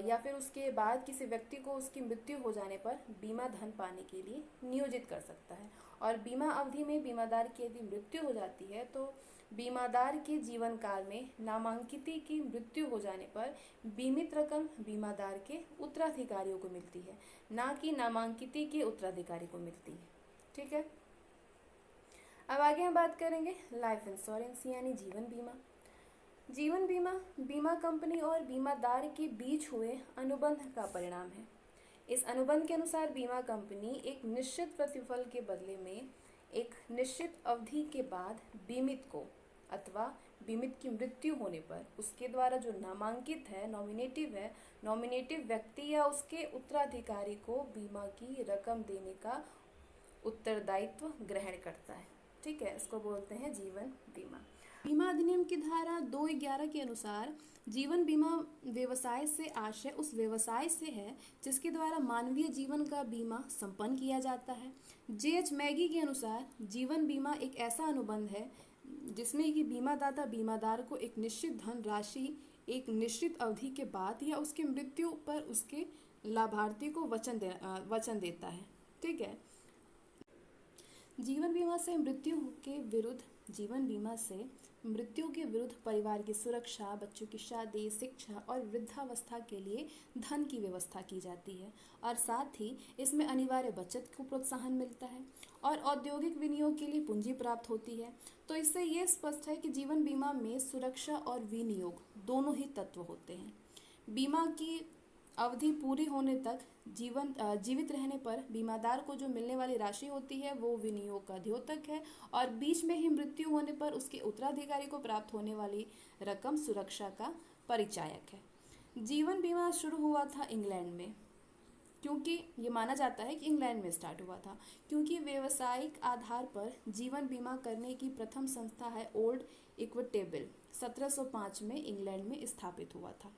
या फिर उसके बाद किसी व्यक्ति को उसकी मृत्यु हो जाने पर बीमा धन पाने के लिए नियोजित कर सकता है। और बीमा अवधि में बीमादार की यदि मृत्यु हो जाती है तो बीमादार के जीवन काल में नामांकित की मृत्यु हो जाने पर बीमित रकम बीमादार के उत्तराधिकारियों को मिलती है, ना कि नामांकित के उत्तराधिकारी को मिलती है। ठीक है, अब आगे हम बात करेंगे लाइफ इंश्योरेंस यानी जीवन बीमा। जीवन बीमा बीमा कंपनी और बीमादार के बीच हुए अनुबंध का परिणाम है। इस अनुबंध के अनुसार बीमा कंपनी एक निश्चित प्रतिफल के बदले में एक निश्चित अवधि के बाद बीमित को अथवा बीमित की मृत्यु होने पर उसके द्वारा जो नामांकित है, नॉमिनेटिव व्यक्ति या उसके उत्तराधिकारी को बीमा की रकम देने का उत्तरदायित्व ग्रहण करता है। ठीक है, इसको बोलते हैं जीवन बीमा। बीमा अधिनियम की धारा 211 के अनुसार जीवन बीमा व्यवसाय से आशय उस व्यवसाय से है जिसके द्वारा मानवीय जीवन का बीमा संपन्न किया जाता है। J.H. मैगी के अनुसार जीवन बीमा एक ऐसा अनुबंध है जिसमें कि बीमादाता बीमादार को एक निश्चित धन राशि एक निश्चित अवधि के बाद या उसकी मृत्यु पर उसके लाभार्थी को वचन देता है। ठीक है, जीवन बीमा से मृत्यु के विरुद्ध परिवार की सुरक्षा, बच्चों की शादी, शिक्षा और वृद्धावस्था के लिए धन की व्यवस्था की जाती है और साथ ही इसमें अनिवार्य बचत को प्रोत्साहन मिलता है और औद्योगिक विनियोग के लिए पूंजी प्राप्त होती है। तो इससे ये स्पष्ट है कि जीवन बीमा में सुरक्षा और विनियोग दोनों ही तत्व होते हैं। बीमा की अवधि पूरी होने तक जीवित रहने पर बीमादार को जो मिलने वाली राशि होती है वो विनियोग का द्योतक है और बीच में ही मृत्यु होने पर उसके उत्तराधिकारी को प्राप्त होने वाली रकम सुरक्षा का परिचायक है। जीवन बीमा शुरू हुआ था इंग्लैंड में, क्योंकि ये माना जाता है कि इंग्लैंड में स्टार्ट हुआ था, क्योंकि व्यावसायिक आधार पर जीवन बीमा करने की प्रथम संस्था है ओल्ड इक्विटेबल 1705 में इंग्लैंड में स्थापित हुआ था।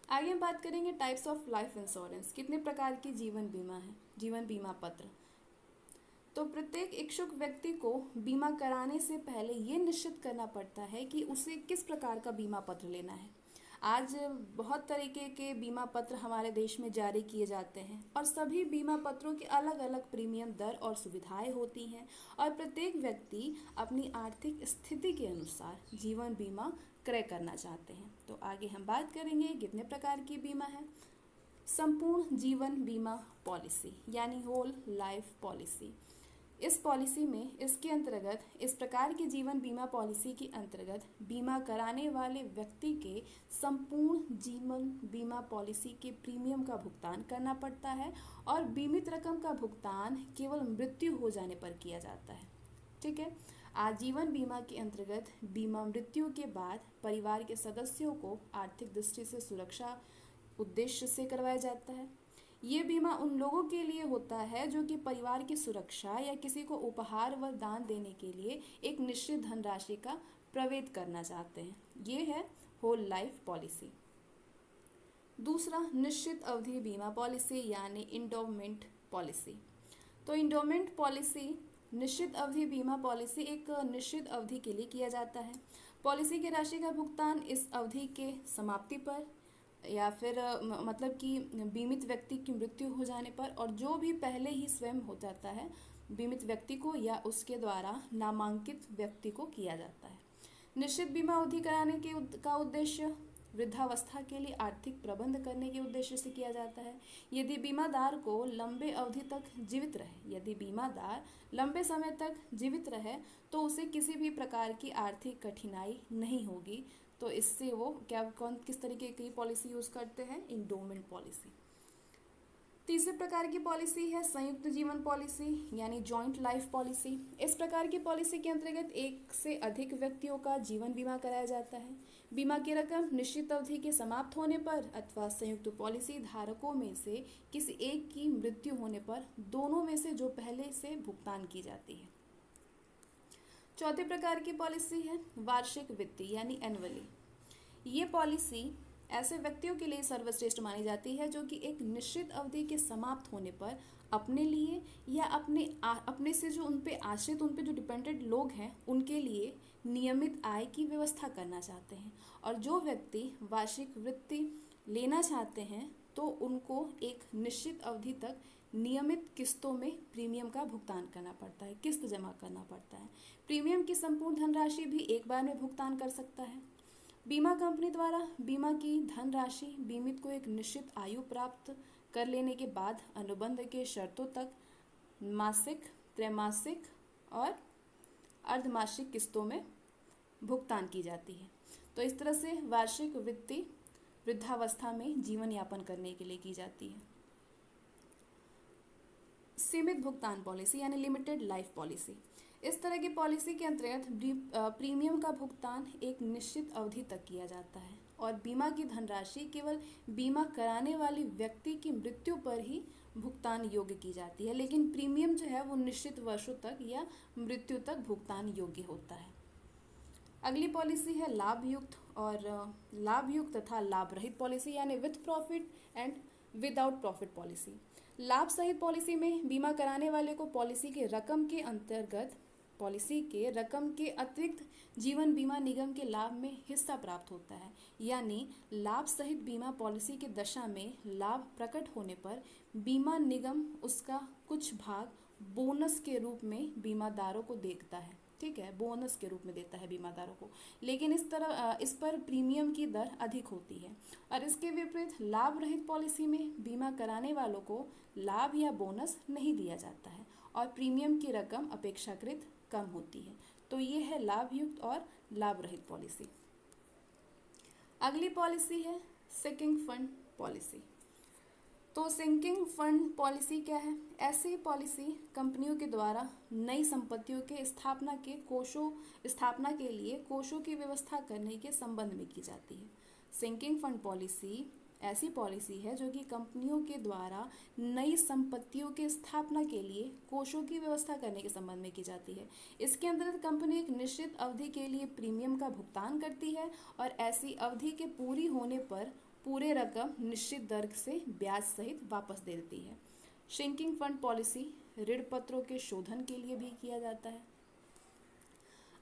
आगे हम बात करेंगे टाइप्स ऑफ लाइफ इंश्योरेंस, कितने प्रकार की जीवन बीमा है, जीवन बीमा पत्र। तो प्रत्येक इच्छुक व्यक्ति को बीमा कराने से पहले ये निश्चित करना पड़ता है कि उसे किस प्रकार का बीमा पत्र लेना है। आज बहुत तरीके के बीमा पत्र हमारे देश में जारी किए जाते हैं और सभी बीमा पत्रों की अलग अलग प्रीमियम दर और सुविधाएं होती हैं और प्रत्येक व्यक्ति अपनी आर्थिक स्थिति के अनुसार जीवन बीमा क्रय करना चाहते हैं। तो आगे हम बात करेंगे कितने प्रकार की बीमा है। संपूर्ण जीवन बीमा पॉलिसी यानी होल लाइफ पॉलिसी, इस पॉलिसी में इसके अंतर्गत इस प्रकार की जीवन बीमा पॉलिसी के अंतर्गत बीमा कराने वाले व्यक्ति के संपूर्ण जीवन बीमा पॉलिसी के प्रीमियम का भुगतान करना पड़ता है और बीमित रकम का भुगतान केवल मृत्यु हो जाने पर किया जाता है। ठीक है। आजीवन बीमा के अंतर्गत बीमा मृत्यु के बाद परिवार के सदस्यों को आर्थिक दृष्टि से सुरक्षा उद्देश्य से करवाया जाता है। ये बीमा उन लोगों के लिए होता है जो कि परिवार की सुरक्षा या किसी को उपहार व दान देने के लिए एक निश्चित धनराशि का प्रवेश करना चाहते हैं। ये है होल लाइफ पॉलिसी। दूसरा, निश्चित अवधि बीमा पॉलिसी यानी इंडोमेंट पॉलिसी। तो इंडोमेंट पॉलिसी, निश्चित अवधि बीमा पॉलिसी एक निश्चित अवधि के लिए किया जाता है। पॉलिसी की राशि का भुगतान इस अवधि के समाप्ति पर या फिर मतलब कि बीमित व्यक्ति की मृत्यु हो जाने पर और जो भी पहले ही स्वयं हो जाता है बीमित व्यक्ति को या उसके द्वारा नामांकित व्यक्ति को किया जाता है। निश्चित बीमा अवधि कराने का उद्देश्य वृद्धावस्था के लिए आर्थिक प्रबंध करने के उद्देश्य से किया जाता है। यदि बीमादार को लंबे अवधि तक जीवित रहे, यदि बीमादार लंबे समय तक जीवित रहे तो उसे किसी भी प्रकार की आर्थिक कठिनाई नहीं होगी। तो इससे वो किस तरीके की पॉलिसी यूज करते हैं? Endowment policy. तीसरे प्रकार की पॉलिसी है संयुक्त जीवन पॉलिसी यानी जॉइंट लाइफ पॉलिसी। इस प्रकार की पॉलिसी के अंतर्गत एक से अधिक व्यक्तियों का जीवन बीमा कराया जाता है। बीमा की रकम निश्चित अवधि के समाप्त होने पर अथवा संयुक्त पॉलिसी धारकों में से किसी एक की मृत्यु होने पर दोनों में से जो पहले से भुगतान की जाती है। चौथे प्रकार की पॉलिसी है वार्षिक वित्तीय यानी एनुअली। ये पॉलिसी ऐसे व्यक्तियों के लिए सर्वश्रेष्ठ मानी जाती है जो कि एक निश्चित अवधि के समाप्त होने पर अपने लिए या अपने से जो उन पे आश्रित, उन पे जो डिपेंडेंट लोग हैं उनके लिए नियमित आय की व्यवस्था करना चाहते हैं। और जो व्यक्ति वार्षिक वृत्ति लेना चाहते हैं तो उनको एक निश्चित अवधि तक नियमित किस्तों में प्रीमियम का भुगतान करना पड़ता है, किस्त जमा करना पड़ता है। प्रीमियम की संपूर्ण धनराशि भी एक बार में भुगतान कर सकता है। बीमा कंपनी द्वारा बीमा की धनराशि बीमित को एक निश्चित आयु प्राप्त कर लेने के बाद अनुबंध के शर्तों तक मासिक, त्रैमासिक और अर्धमासिक किस्तों में भुगतान की जाती है। तो इस तरह से वार्षिक वित्तीय वृद्धावस्था में जीवन यापन करने के लिए की जाती है। सीमित भुगतान पॉलिसी यानी लिमिटेड लाइफ पॉलिसी। इस तरह की पॉलिसी के अंतर्गत प्रीमियम का भुगतान एक निश्चित अवधि तक किया जाता है और बीमा की धनराशि केवल बीमा कराने वाली व्यक्ति की मृत्यु पर ही भुगतान योग्य की जाती है, लेकिन प्रीमियम जो है वो निश्चित वर्षों तक या मृत्यु तक भुगतान योग्य होता है। अगली पॉलिसी है लाभयुक्त तथा लाभ रहित पॉलिसी यानी with profit and without profit policy. लाभ सहित पॉलिसी में बीमा कराने वाले को पॉलिसी के रकम के अतिरिक्त जीवन बीमा निगम के लाभ में हिस्सा प्राप्त होता है। यानी लाभ सहित बीमा पॉलिसी की दशा में लाभ प्रकट होने पर बीमा निगम उसका कुछ भाग बोनस के रूप में बीमादारों को देता है। ठीक है, बोनस के रूप में देता है बीमादारों को, लेकिन इस पर प्रीमियम की दर अधिक होती है। और इसके विपरीत लाभ रहित पॉलिसी में बीमा कराने वालों को लाभ या बोनस नहीं दिया जाता है और प्रीमियम की रकम अपेक्षाकृत कम होती है। तो ये है लाभयुक्त और लाभ रहित पॉलिसी। अगली पॉलिसी है सिंकिंग फंड पॉलिसी। तो सिंकिंग फंड पॉलिसी क्या है? ऐसी पॉलिसी कंपनियों के द्वारा नई संपत्तियों के स्थापना के लिए कोषों की व्यवस्था करने के संबंध में की जाती है। सिंकिंग फंड पॉलिसी ऐसी पॉलिसी है जो कि कंपनियों के द्वारा नई संपत्तियों के स्थापना के लिए कोषों की व्यवस्था करने के संबंध में की जाती है। इसके अंतर्गत कंपनी एक निश्चित अवधि के लिए प्रीमियम का भुगतान करती है और ऐसी अवधि के पूरी होने पर पूरे रकम निश्चित दर से ब्याज सहित वापस दे देती है। सिंकिंग फंड पॉलिसी ऋण पत्रों के शोधन के लिए भी किया जाता है।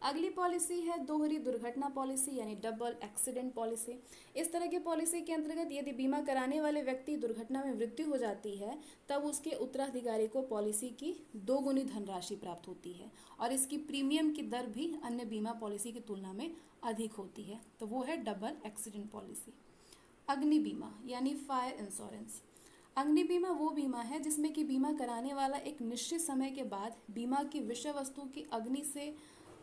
अगली पॉलिसी है दोहरी दुर्घटना पॉलिसी यानी डबल एक्सीडेंट पॉलिसी। इस तरह की पॉलिसी के अंतर्गत यदि बीमा कराने वाले व्यक्ति दुर्घटना में मृत्यु हो जाती है तब उसके उत्तराधिकारी को पॉलिसी की 2 गुनी धनराशि प्राप्त होती है और इसकी प्रीमियम की दर भी अन्य बीमा पॉलिसी की तुलना में अधिक होती है। तो वो है डबल एक्सीडेंट पॉलिसी। अग्नि बीमा यानी फायर इंश्योरेंस। अग्नि बीमा वो बीमा है जिसमें कि बीमा कराने वाला एक निश्चित समय के बाद बीमा की विषय वस्तु की अग्नि से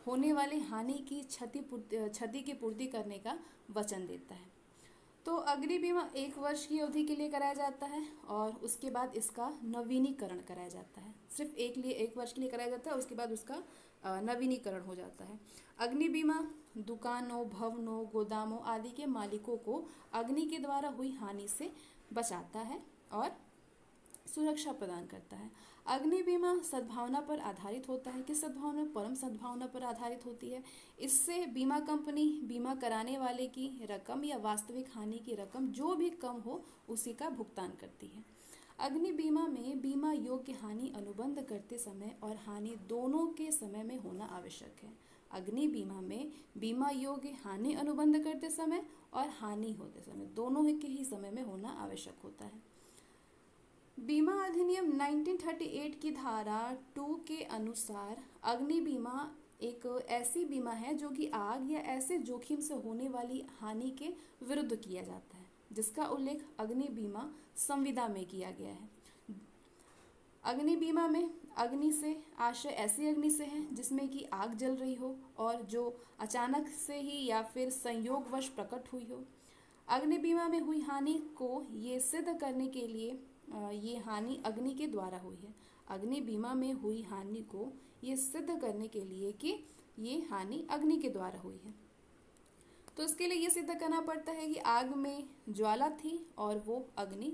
होने वाली हानि की क्षति की पूर्ति करने का वचन देता है। तो अग्नि बीमा 1 वर्ष की अवधि के लिए कराया जाता है और उसके बाद इसका नवीनीकरण कराया जाता है। सिर्फ 1 वर्ष के लिए कराया जाता है, उसके बाद उसका नवीनीकरण हो जाता है। अग्नि बीमा दुकानों, भवनों, गोदामों आदि के मालिकों को अग्नि के द्वारा हुई हानि से बचाता है और सुरक्षा प्रदान करता है। अग्नि बीमा सद्भावना पर आधारित होता है। किस सद्भावना? परम सद्भावना पर आधारित होती है। इससे बीमा कंपनी बीमा कराने वाले की रकम या वास्तविक हानि की रकम जो भी कम हो उसी का भुगतान करती है। अग्नि बीमा में बीमा योग्य हानि अनुबंध करते समय और हानि दोनों के समय में होना आवश्यक है। अग्नि बीमा में बीमा योग्य हानि अनुबंध करते समय और हानि होते समय दोनों के ही समय में होना आवश्यक होता है। बीमा अधिनियम 1938 की धारा 2 के अनुसार अग्नि बीमा एक ऐसी बीमा है जो कि आग या ऐसे जोखिम से होने वाली हानि के विरुद्ध किया जाता है, जिसका उल्लेख अग्नि बीमा संविदा में किया गया है। अग्नि बीमा में अग्नि से आशय ऐसी अग्नि से है जिसमें कि आग जल रही हो और जो अचानक से ही या फिर संयोगवश प्रकट हुई हो। अग्नि बीमा में हुई हानि को ये सिद्ध करने के लिए ये हानि अग्नि के द्वारा हुई है। अग्नि बीमा में हुई हानि को ये सिद्ध करने के लिए कि ये हानि अग्नि के द्वारा हुई है, तो इसके लिए ये सिद्ध करना पड़ता है कि आग में ज्वाला थी और वो अग्नि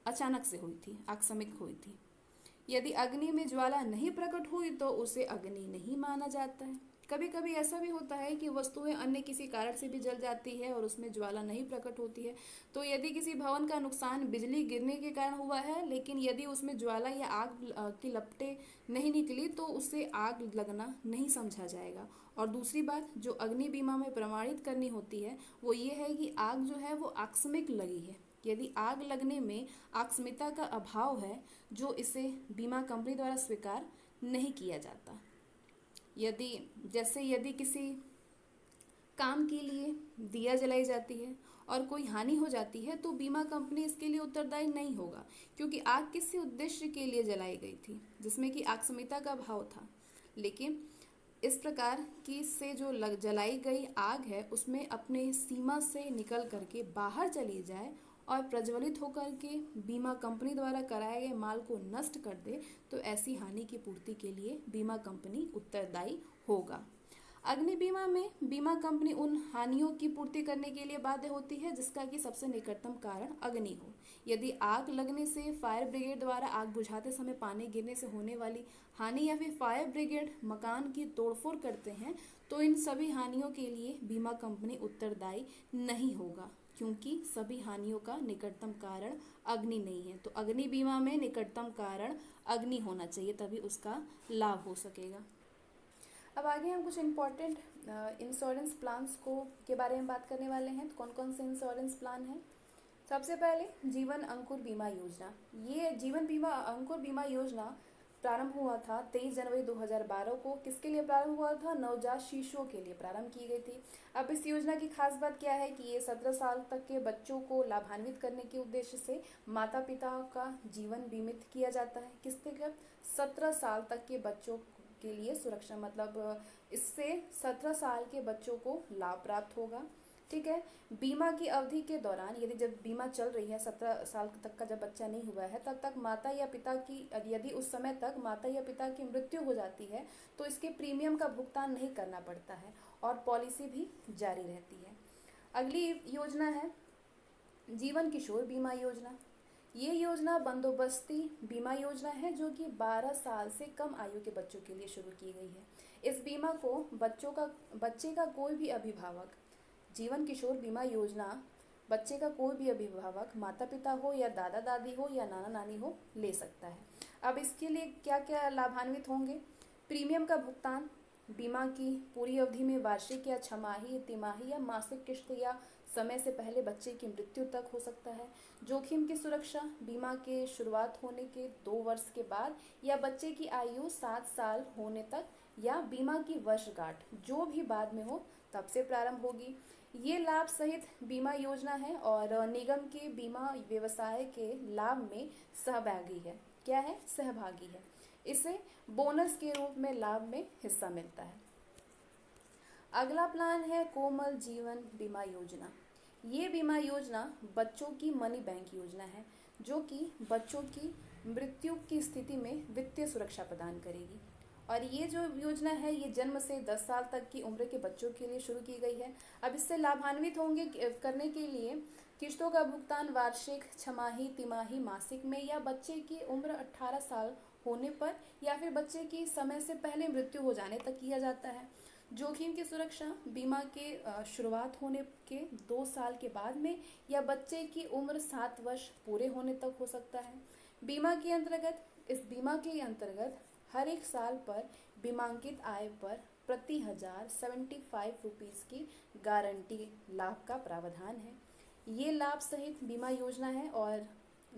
अचानक से हुई थी, आकस्मिक हुई थी। यदि अग्नि में ज्वाला नहीं प्रकट हुई तो उसे अग्नि नहीं माना जाता है। कभी कभी ऐसा भी होता है कि वस्तुएं अन्य किसी कारण से भी जल जाती है और उसमें ज्वाला नहीं प्रकट होती है। तो यदि किसी भवन का नुकसान बिजली गिरने के कारण हुआ है, लेकिन यदि उसमें ज्वाला या आग की लपटें नहीं निकली तो उसे आग लगना नहीं समझा जाएगा। और दूसरी बात जो अग्नि बीमा में प्रमाणित करनी होती है वो ये है कि आग जो है वो आकस्मिक लगी है। यदि आग लगने में आकस्मिकता का अभाव है जो इसे बीमा कंपनी द्वारा स्वीकार नहीं किया जाता। यदि किसी काम के लिए दिया जलाई जाती है और कोई हानि हो जाती है तो बीमा कंपनी इसके लिए उत्तरदायी नहीं होगा, क्योंकि आग किसी उद्देश्य के लिए जलाई गई थी जिसमें कि आकस्मिकता का अभाव था। लेकिन इस प्रकार की से जो जलाई गई आग है उसमें अपने सीमा से निकल करके बाहर चली जाए और प्रज्वलित होकर के बीमा कंपनी द्वारा कराए गए माल को नष्ट कर दे तो ऐसी हानि की पूर्ति के लिए बीमा कंपनी उत्तरदायी होगा। अग्नि बीमा में बीमा कंपनी उन हानियों की पूर्ति करने के लिए बाध्य होती है जिसका कि सबसे निकटतम कारण अग्नि हो। यदि आग लगने से फायर ब्रिगेड द्वारा आग बुझाते समय पानी गिरने से होने वाली हानि या फिर फायर ब्रिगेड मकान की तोड़फोड़ करते हैं तो इन सभी हानियों के लिए बीमा कंपनी उत्तरदायी नहीं होगा, क्योंकि सभी हानियों का निकटतम कारण अग्नि नहीं है। तो अग्नि बीमा में निकटतम कारण अग्नि होना चाहिए, तभी उसका लाभ हो सकेगा। अब आगे हम कुछ इम्पोर्टेंट इंश्योरेंस प्लान्स के बारे में बात करने वाले हैं। तो कौन कौन से इंश्योरेंस प्लान हैं? सबसे पहले जीवन अंकुर बीमा योजना। ये जीवन बीमा अंकुर बीमा योजना प्रारंभ हुआ था 23 जनवरी 2012 को। किसके लिए प्रारंभ हुआ था? नवजात शिशुओं के लिए प्रारंभ की गई थी। अब इस योजना की खास बात क्या है कि ये 17 साल तक के बच्चों को लाभान्वित करने के उद्देश्य से माता पिता का जीवन बीमित किया जाता है। किसके लिए? 17 साल तक के बच्चों के लिए सुरक्षा, मतलब इससे 17 साल के बच्चों को लाभ प्राप्त होगा। ठीक है। बीमा की अवधि के दौरान जब बीमा चल रही है, 17 साल तक का जब बच्चा नहीं हुआ है तब तक माता या पिता की, यदि उस समय तक माता या पिता की मृत्यु हो जाती है तो इसके प्रीमियम का भुगतान नहीं करना पड़ता है और पॉलिसी भी जारी रहती है। अगली योजना है जीवन किशोर बीमा योजना। ये योजना बंदोबस्ती बीमा योजना है जो कि 12 साल से कम आयु के बच्चों के लिए शुरू की गई है। इस बीमा को बच्चे का कोई भी अभिभावक, जीवन किशोर बीमा योजना बच्चे का कोई भी अभिभावक, माता पिता हो या दादा दादी हो या नाना नानी हो, ले सकता है। अब इसके लिए क्या क्या लाभान्वित होंगे? प्रीमियम का भुगतान बीमा की पूरी अवधि में वार्षिक या छमाही, तिमाही या मासिक किश्त या समय से पहले बच्चे की मृत्यु तक हो सकता है। जोखिम की सुरक्षा बीमा के शुरुआत होने के 2 वर्ष के बाद या बच्चे की आयु 7 साल होने तक या बीमा की वर्षगांठ जो भी बाद में हो तब से प्रारंभ होगी। ये लाभ सहित बीमा योजना है और निगम के बीमा व्यवसाय के लाभ में सहभागी है। क्या है? सहभागी है। इसे बोनस के रूप में लाभ में हिस्सा मिलता है। अगला प्लान है कोमल जीवन बीमा योजना। ये बीमा योजना बच्चों की मनी बैंक योजना है जो कि बच्चों की मृत्यु की स्थिति में वित्तीय सुरक्षा प्रदान करेगी। और ये जो योजना है ये जन्म से 10 साल तक की उम्र के बच्चों के लिए शुरू की गई है। अब इससे लाभान्वित होंगे करने के लिए किस्तों का भुगतान वार्षिक, छमाही, तिमाही, मासिक में या बच्चे की उम्र 18 साल होने पर या फिर बच्चे की समय से पहले मृत्यु हो जाने तक किया जाता है। जोखिम की सुरक्षा बीमा के शुरुआत होने के 2 साल के बाद में या बच्चे की उम्र 7 वर्ष पूरे होने तक हो सकता है। इस बीमा के अंतर्गत हर एक साल पर बीमांकित आय पर प्रति 1000 75 रुपीज़ की गारंटी लाभ का प्रावधान है। ये लाभ सहित बीमा योजना है और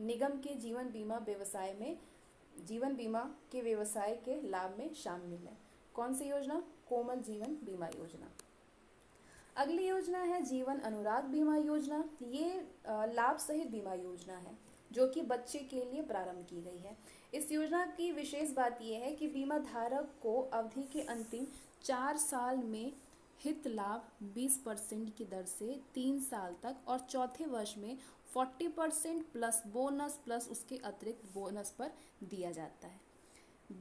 निगम के जीवन बीमा के व्यवसाय के लाभ में शामिल है। कौन सी योजना? कोमल जीवन बीमा योजना। अगली योजना है जीवन अनुराग बीमा योजना। ये लाभ सहित बीमा योजना है जो कि बच्चे के लिए प्रारंभ की गई है। इस योजना की विशेष बात यह है कि बीमा धारक को अवधि के अंतिम 4 साल में हित लाभ 20% की दर से 3 साल तक और चौथे वर्ष में 40% प्लस बोनस प्लस उसके अतिरिक्त बोनस पर दिया जाता है।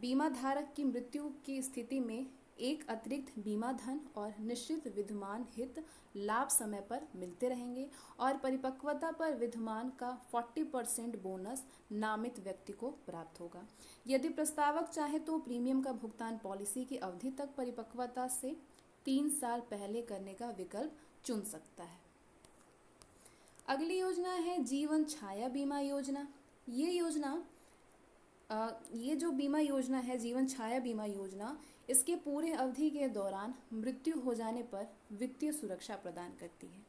बीमा धारक की मृत्यु की स्थिति में एक अतिरिक्त बीमा धन और निश्चित विद्यमान हित लाभ समय पर मिलते रहेंगे और परिपक्वता पर विद्यमान का 40% बोनस नामित व्यक्ति को प्राप्त होगा। यदि प्रस्तावक चाहे तो प्रीमियम का भुगतान पॉलिसी की अवधि तक परिपक्वता से 3 साल पहले करने का विकल्प चुन सकता है। अगली योजना है जीवन छाया बीमा योजना। ये जो बीमा योजना है जीवन छाया बीमा योजना इसके पूरे अवधि के दौरान मृत्यु हो जाने पर वित्तीय सुरक्षा प्रदान करती है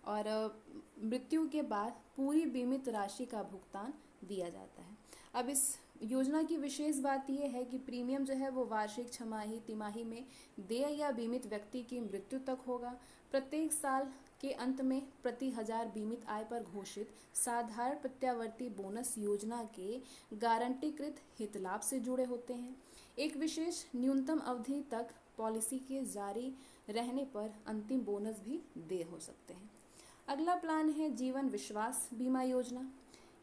और मृत्यु के बाद पूरी बीमित राशि का भुगतान दिया जाता है। अब इस योजना की विशेष बात यह है कि प्रीमियम जो है वो वार्षिक, छमाही, तिमाही में देय या बीमित व्यक्ति की मृत्यु तक होगा। प्रत्येक साल के अंत में प्रति 1000 बीमित आय पर घोषित साधारण प्रत्यावर्ती बोनस योजना के गारंटीकृत हित लाभ से जुड़े होते हैं। एक विशेष न्यूनतम अवधि तक पॉलिसी के जारी रहने पर अंतिम बोनस भी देय हो सकते हैं। अगला प्लान है जीवन विश्वास बीमा योजना।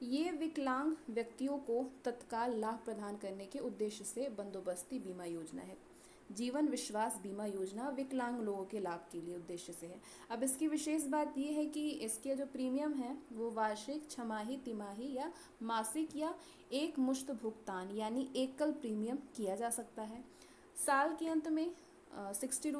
ये विकलांग व्यक्तियों को तत्काल लाभ प्रदान करने के उद्देश्य से बंदोबस्ती बीमा योजना है। जीवन विश्वास बीमा योजना विकलांग लोगों के लाभ के लिए उद्देश्य से है। अब इसकी विशेष बात यह है कि इसके जो प्रीमियम है वो वार्षिक, छमाही, तिमाही या मासिक या एक मुश्त भुगतान यानी एकल प्रीमियम किया जा सकता है। साल के अंत में 60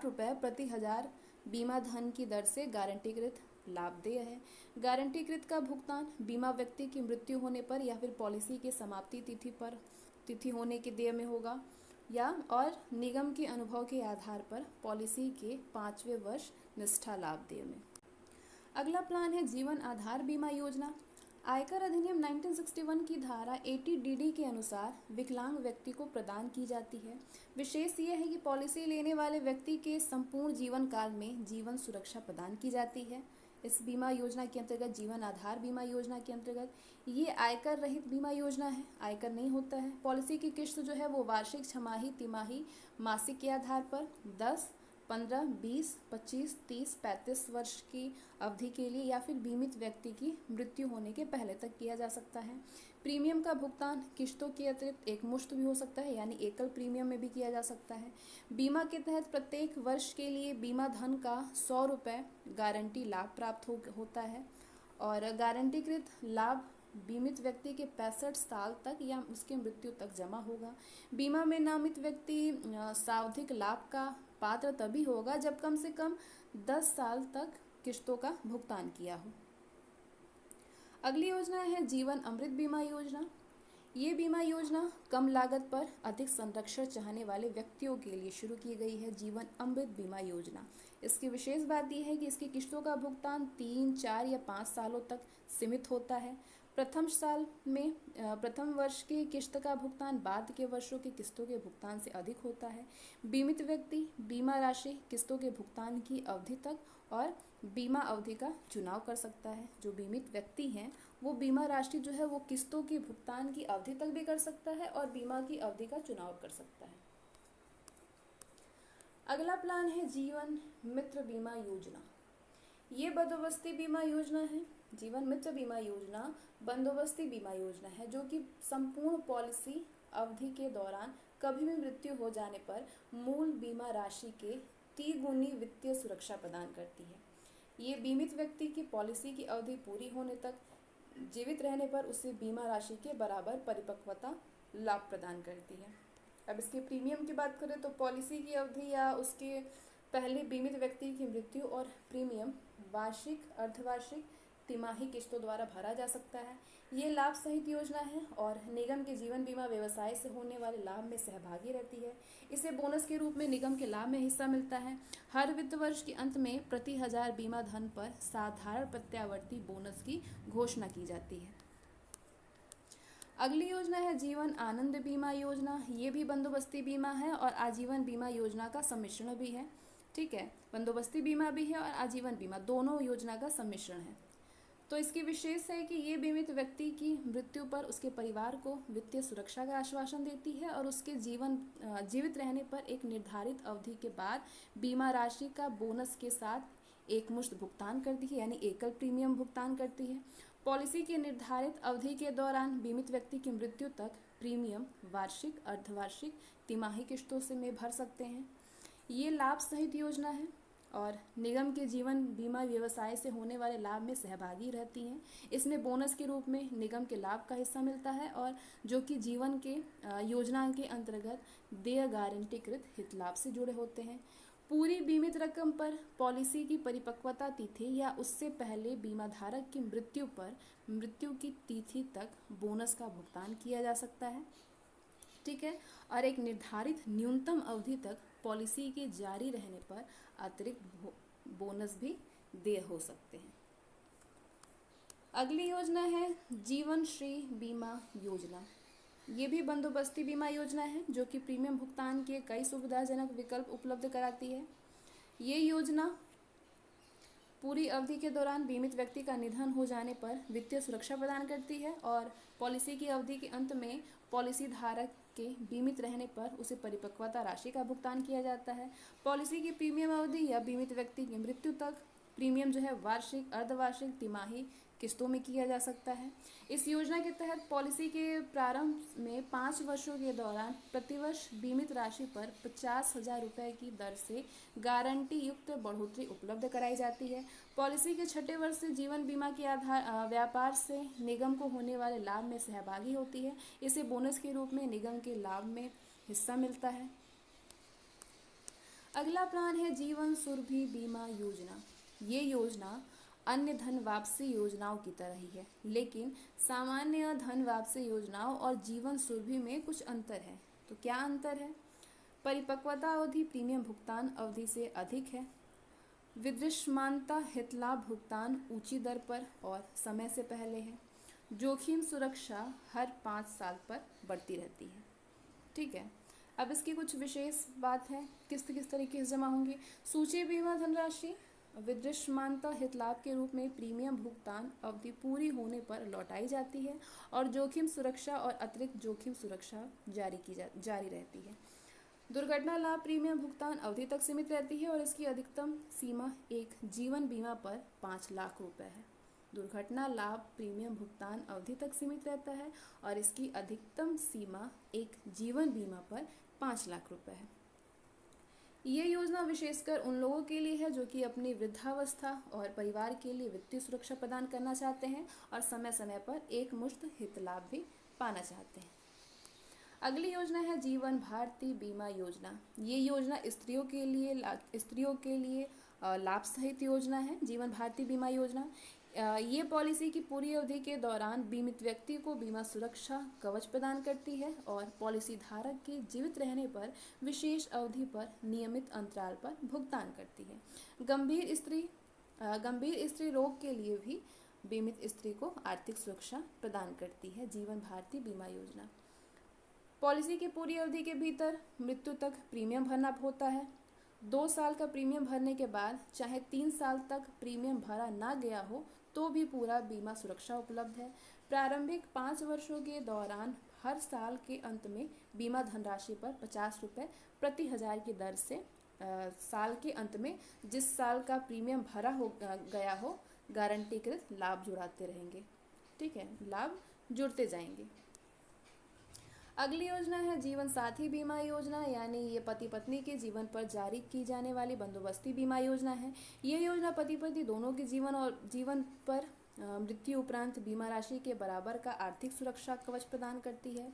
रुपये प्रति 1000 बीमा धन की दर से गारंटीकृत लाभ देय है। गारंटीकृत का भुगतान बीमा व्यक्ति की मृत्यु होने पर या फिर पॉलिसी के समाप्ति तिथि होने के देय में होगा और निगम के अनुभव के आधार पर पॉलिसी के 5वें वर्ष निष्ठा लाभ देय में। अगला प्लान है जीवन आधार बीमा योजना। आयकर अधिनियम 1961 की धारा 80 DD के अनुसार विकलांग व्यक्ति को प्रदान की जाती है। विशेष यह है कि पॉलिसी लेने वाले व्यक्ति के संपूर्ण जीवन काल में जीवन सुरक्षा प्रदान की जाती है। इस बीमा योजना के अंतर्गत जीवन आधार बीमा योजना के अंतर्गत ये आयकर रहित बीमा योजना है, आयकर नहीं होता है। पॉलिसी की किस्त जो है वो वार्षिक, छमाही, तिमाही, मासिक के आधार पर 10, 15, 20, 25, 30, 35 वर्ष की अवधि के लिए या फिर बीमित व्यक्ति की मृत्यु होने के पहले तक किया जा सकता है। प्रीमियम का भुगतान किस्तों के अतिरिक्त एक मुश्त भी हो सकता है यानी एकल प्रीमियम में भी किया जा सकता है। बीमा के तहत प्रत्येक वर्ष के लिए बीमा धन का 100 रुपये गारंटी लाभ प्राप्त होता है और गारंटीकृत लाभ बीमित व्यक्ति के 65 साल तक या उसके मृत्यु तक जमा होगा। बीमा में नामित व्यक्ति सावधिक लाभ का पात्र तभी होगा जब कम से कम 10 साल तक किस्तों का भुगतान किया हो। अगली योजना है जीवन अमृत बीमा योजना। ये बीमा योजना कम लागत पर अधिक संरक्षण चाहने वाले व्यक्तियों के लिए शुरू की गई है, जीवन अमृत बीमा योजना। इसकी विशेष बात यह है कि इसकी किस्तों का भुगतान 3, 4 या 5 सालों तक सीमित होता है। प्रथम वर्ष की किस्त का भुगतान बाद के वर्षों की किस्तों के भुगतान से अधिक होता है। बीमित व्यक्ति बीमा राशि किस्तों के भुगतान की अवधि तक और बीमा अवधि का चुनाव कर सकता है। जो बीमित व्यक्ति हैं वो बीमा राशि जो है वो किस्तों के भुगतान की अवधि तक भी कर सकता है और बीमा की अवधि का चुनाव कर सकता है। अगला प्लान है जीवन मित्र बीमा योजना। ये बंदोबस्ती बीमा योजना है। जीवन मित्र बीमा योजना बंदोबस्ती बीमा योजना है जो कि संपूर्ण पॉलिसी अवधि के दौरान कभी भी मृत्यु हो जाने पर मूल बीमा राशि के तिगुनी वित्तीय सुरक्षा प्रदान करती है। ये बीमित व्यक्ति की पॉलिसी की अवधि पूरी होने तक जीवित रहने पर उसे बीमा राशि के बराबर परिपक्वता लाभ प्रदान करती है। अब इसके प्रीमियम की बात करें तो पॉलिसी की अवधि या उसके पहले बीमित व्यक्ति की मृत्यु और प्रीमियम वार्षिक, अर्धवार्षिक, तिमाही किस्तों द्वारा भरा जा सकता है। ये लाभ सहित योजना है और निगम के जीवन बीमा व्यवसाय से होने वाले लाभ में सहभागी रहती है। इसे बोनस के रूप में निगम के लाभ में हिस्सा मिलता है। हर वित्त वर्ष के अंत में प्रति 1000 बीमा धन पर साधारण प्रत्यावर्ती बोनस की घोषणा की जाती है। अगली योजना है जीवन आनंद बीमा योजना। ये भी बंदोबस्ती बीमा है और आजीवन बीमा योजना का सम्मिश्रण भी है। ठीक है, बंदोबस्ती बीमा भी है और आजीवन बीमा दोनों योजना का सम्मिश्रण है। तो इसकी विशेष है कि ये बीमित व्यक्ति की मृत्यु पर उसके परिवार को वित्तीय सुरक्षा का आश्वासन देती है और उसके जीवित रहने पर एक निर्धारित अवधि के बाद बीमा राशि का बोनस के साथ एक मुश्त भुगतान करती है, यानी एकल प्रीमियम भुगतान करती है। पॉलिसी की निर्धारित अवधि के दौरान बीमित व्यक्ति की मृत्यु तक प्रीमियम वार्षिक, अर्धवार्षिक, तिमाही किस्तों से में भर सकते हैं। ये लाभ सहित योजना है और निगम के जीवन बीमा व्यवसाय से होने वाले लाभ में सहभागी रहती हैं। इसमें बोनस के रूप में निगम के लाभ का हिस्सा मिलता है और जो कि जीवन के योजना के अंतर्गत देय गारंटीकृत हित लाभ से जुड़े होते हैं। पूरी बीमित रकम पर पॉलिसी की परिपक्वता तिथि या उससे पहले बीमा धारक की मृत्यु पर मृत्यु की तिथि तक बोनस का भुगतान किया जा सकता है। ठीक है, और एक निर्धारित न्यूनतम अवधि तक पॉलिसी के जारी रहने पर अतिरिक्त बोनस भी देय हो सकते हैं। अगली योजना है जीवन श्री बीमा योजना। ये भी बंदोबस्ती बीमा योजना है जो कि प्रीमियम भुगतान के कई सुविधाजनक विकल्प उपलब्ध कराती है। ये योजना पूरी अवधि के दौरान बीमित व्यक्ति का निधन हो जाने पर वित्तीय सुरक्षा प्रदान करती है और पॉलिसी की अवधि के अंत में पॉलिसी धारक के बीमित रहने पर उसे परिपक्वता राशि का भुगतान किया जाता है। पॉलिसी की प्रीमियम अवधि या बीमित व्यक्ति की मृत्यु तक प्रीमियम जो है वार्षिक, अर्धवार्षिक, तिमाही किस्तों में किया जा सकता है। इस योजना के तहत पॉलिसी के प्रारंभ में 5 वर्षों के दौरान प्रतिवर्ष बीमित राशि पर 50,000 रुपये की दर से गारंटी युक्त बढ़ोतरी उपलब्ध कराई जाती है। पॉलिसी के 6ठे वर्ष से जीवन बीमा के आधार व्यापार से निगम को होने वाले लाभ में सहभागी होती है। इसे बोनस के रूप में निगम के लाभ में हिस्सा मिलता है। अगला प्लान है जीवन सुरभि बीमा योजना। ये योजना अन्य धन वापसी योजनाओं की तरह ही है, लेकिन सामान्य धन वापसी योजनाओं और जीवन सुरभि में कुछ अंतर है। तो क्या अंतर है? परिपक्वता अवधि प्रीमियम भुगतान अवधि से अधिक है। विदृश्यमानता हित लाभ भुगतान ऊंची दर पर और समय से पहले है। जोखिम सुरक्षा हर 5 साल पर बढ़ती रहती है। ठीक है, अब इसकी कुछ विशेष बात है, किस तरीके से जमा होंगी। सूची बीमा धनराशि विदृश्यमानता हित लाभ के रूप में प्रीमियम भुगतान अवधि पूरी होने पर लौटाई जाती है और जोखिम सुरक्षा और अतिरिक्त जोखिम सुरक्षा जारी रहती है। दुर्घटना लाभ प्रीमियम भुगतान अवधि तक सीमित रहती है और इसकी अधिकतम सीमा एक जीवन बीमा पर 5 लाख रुपए है। दुर्घटना लाभ प्रीमियम भुगतान अवधि तक सीमित रहता है और इसकी अधिकतम सीमा एक जीवन बीमा पर 5 लाख रुपए है। ये योजना विशेषकर उन लोगों के लिए है जो कि अपनी वृद्धावस्था और परिवार के लिए वित्तीय सुरक्षा प्रदान करना चाहते हैं और समय समय पर एक मुश्त हित लाभ भी पाना चाहते हैं। अगली योजना है जीवन भारती बीमा योजना। ये योजना स्त्रियों के लिए लाभ सहित योजना है, जीवन भारती बीमा योजना। ये पॉलिसी की पूरी अवधि के दौरान बीमित व्यक्ति को बीमा सुरक्षा कवच प्रदान करती है और पॉलिसी धारक के जीवित रहने पर विशेष अवधि पर नियमित अंतराल पर भुगतान करती है। गंभीर स्त्री रोग के लिए भी बीमित स्त्री को आर्थिक सुरक्षा प्रदान करती है जीवन भारती बीमा योजना। पॉलिसी की पूरी अवधि के भीतर मृत्यु तक प्रीमियम भरना होता है। 2 साल का प्रीमियम भरने के बाद चाहे 3 साल तक प्रीमियम भरा ना गया हो तो भी पूरा बीमा सुरक्षा उपलब्ध है। प्रारंभिक 5 वर्षों के दौरान हर साल के अंत में बीमा धनराशि पर 50 रुपये प्रति हजार की दर से साल के अंत में जिस साल का प्रीमियम भरा हो गया हो गारंटीकृत लाभ जुड़ाते रहेंगे। ठीक है, लाभ जुड़ते जाएंगे। अगली योजना है जीवन साथी बीमा योजना, यानी ये पति पत्नी के जीवन पर जारी की जाने वाली बंदोबस्ती बीमा योजना है। ये योजना पति पत्नी दोनों के जीवन पर मृत्यु उपरांत बीमा राशि के बराबर का आर्थिक सुरक्षा कवच प्रदान करती है।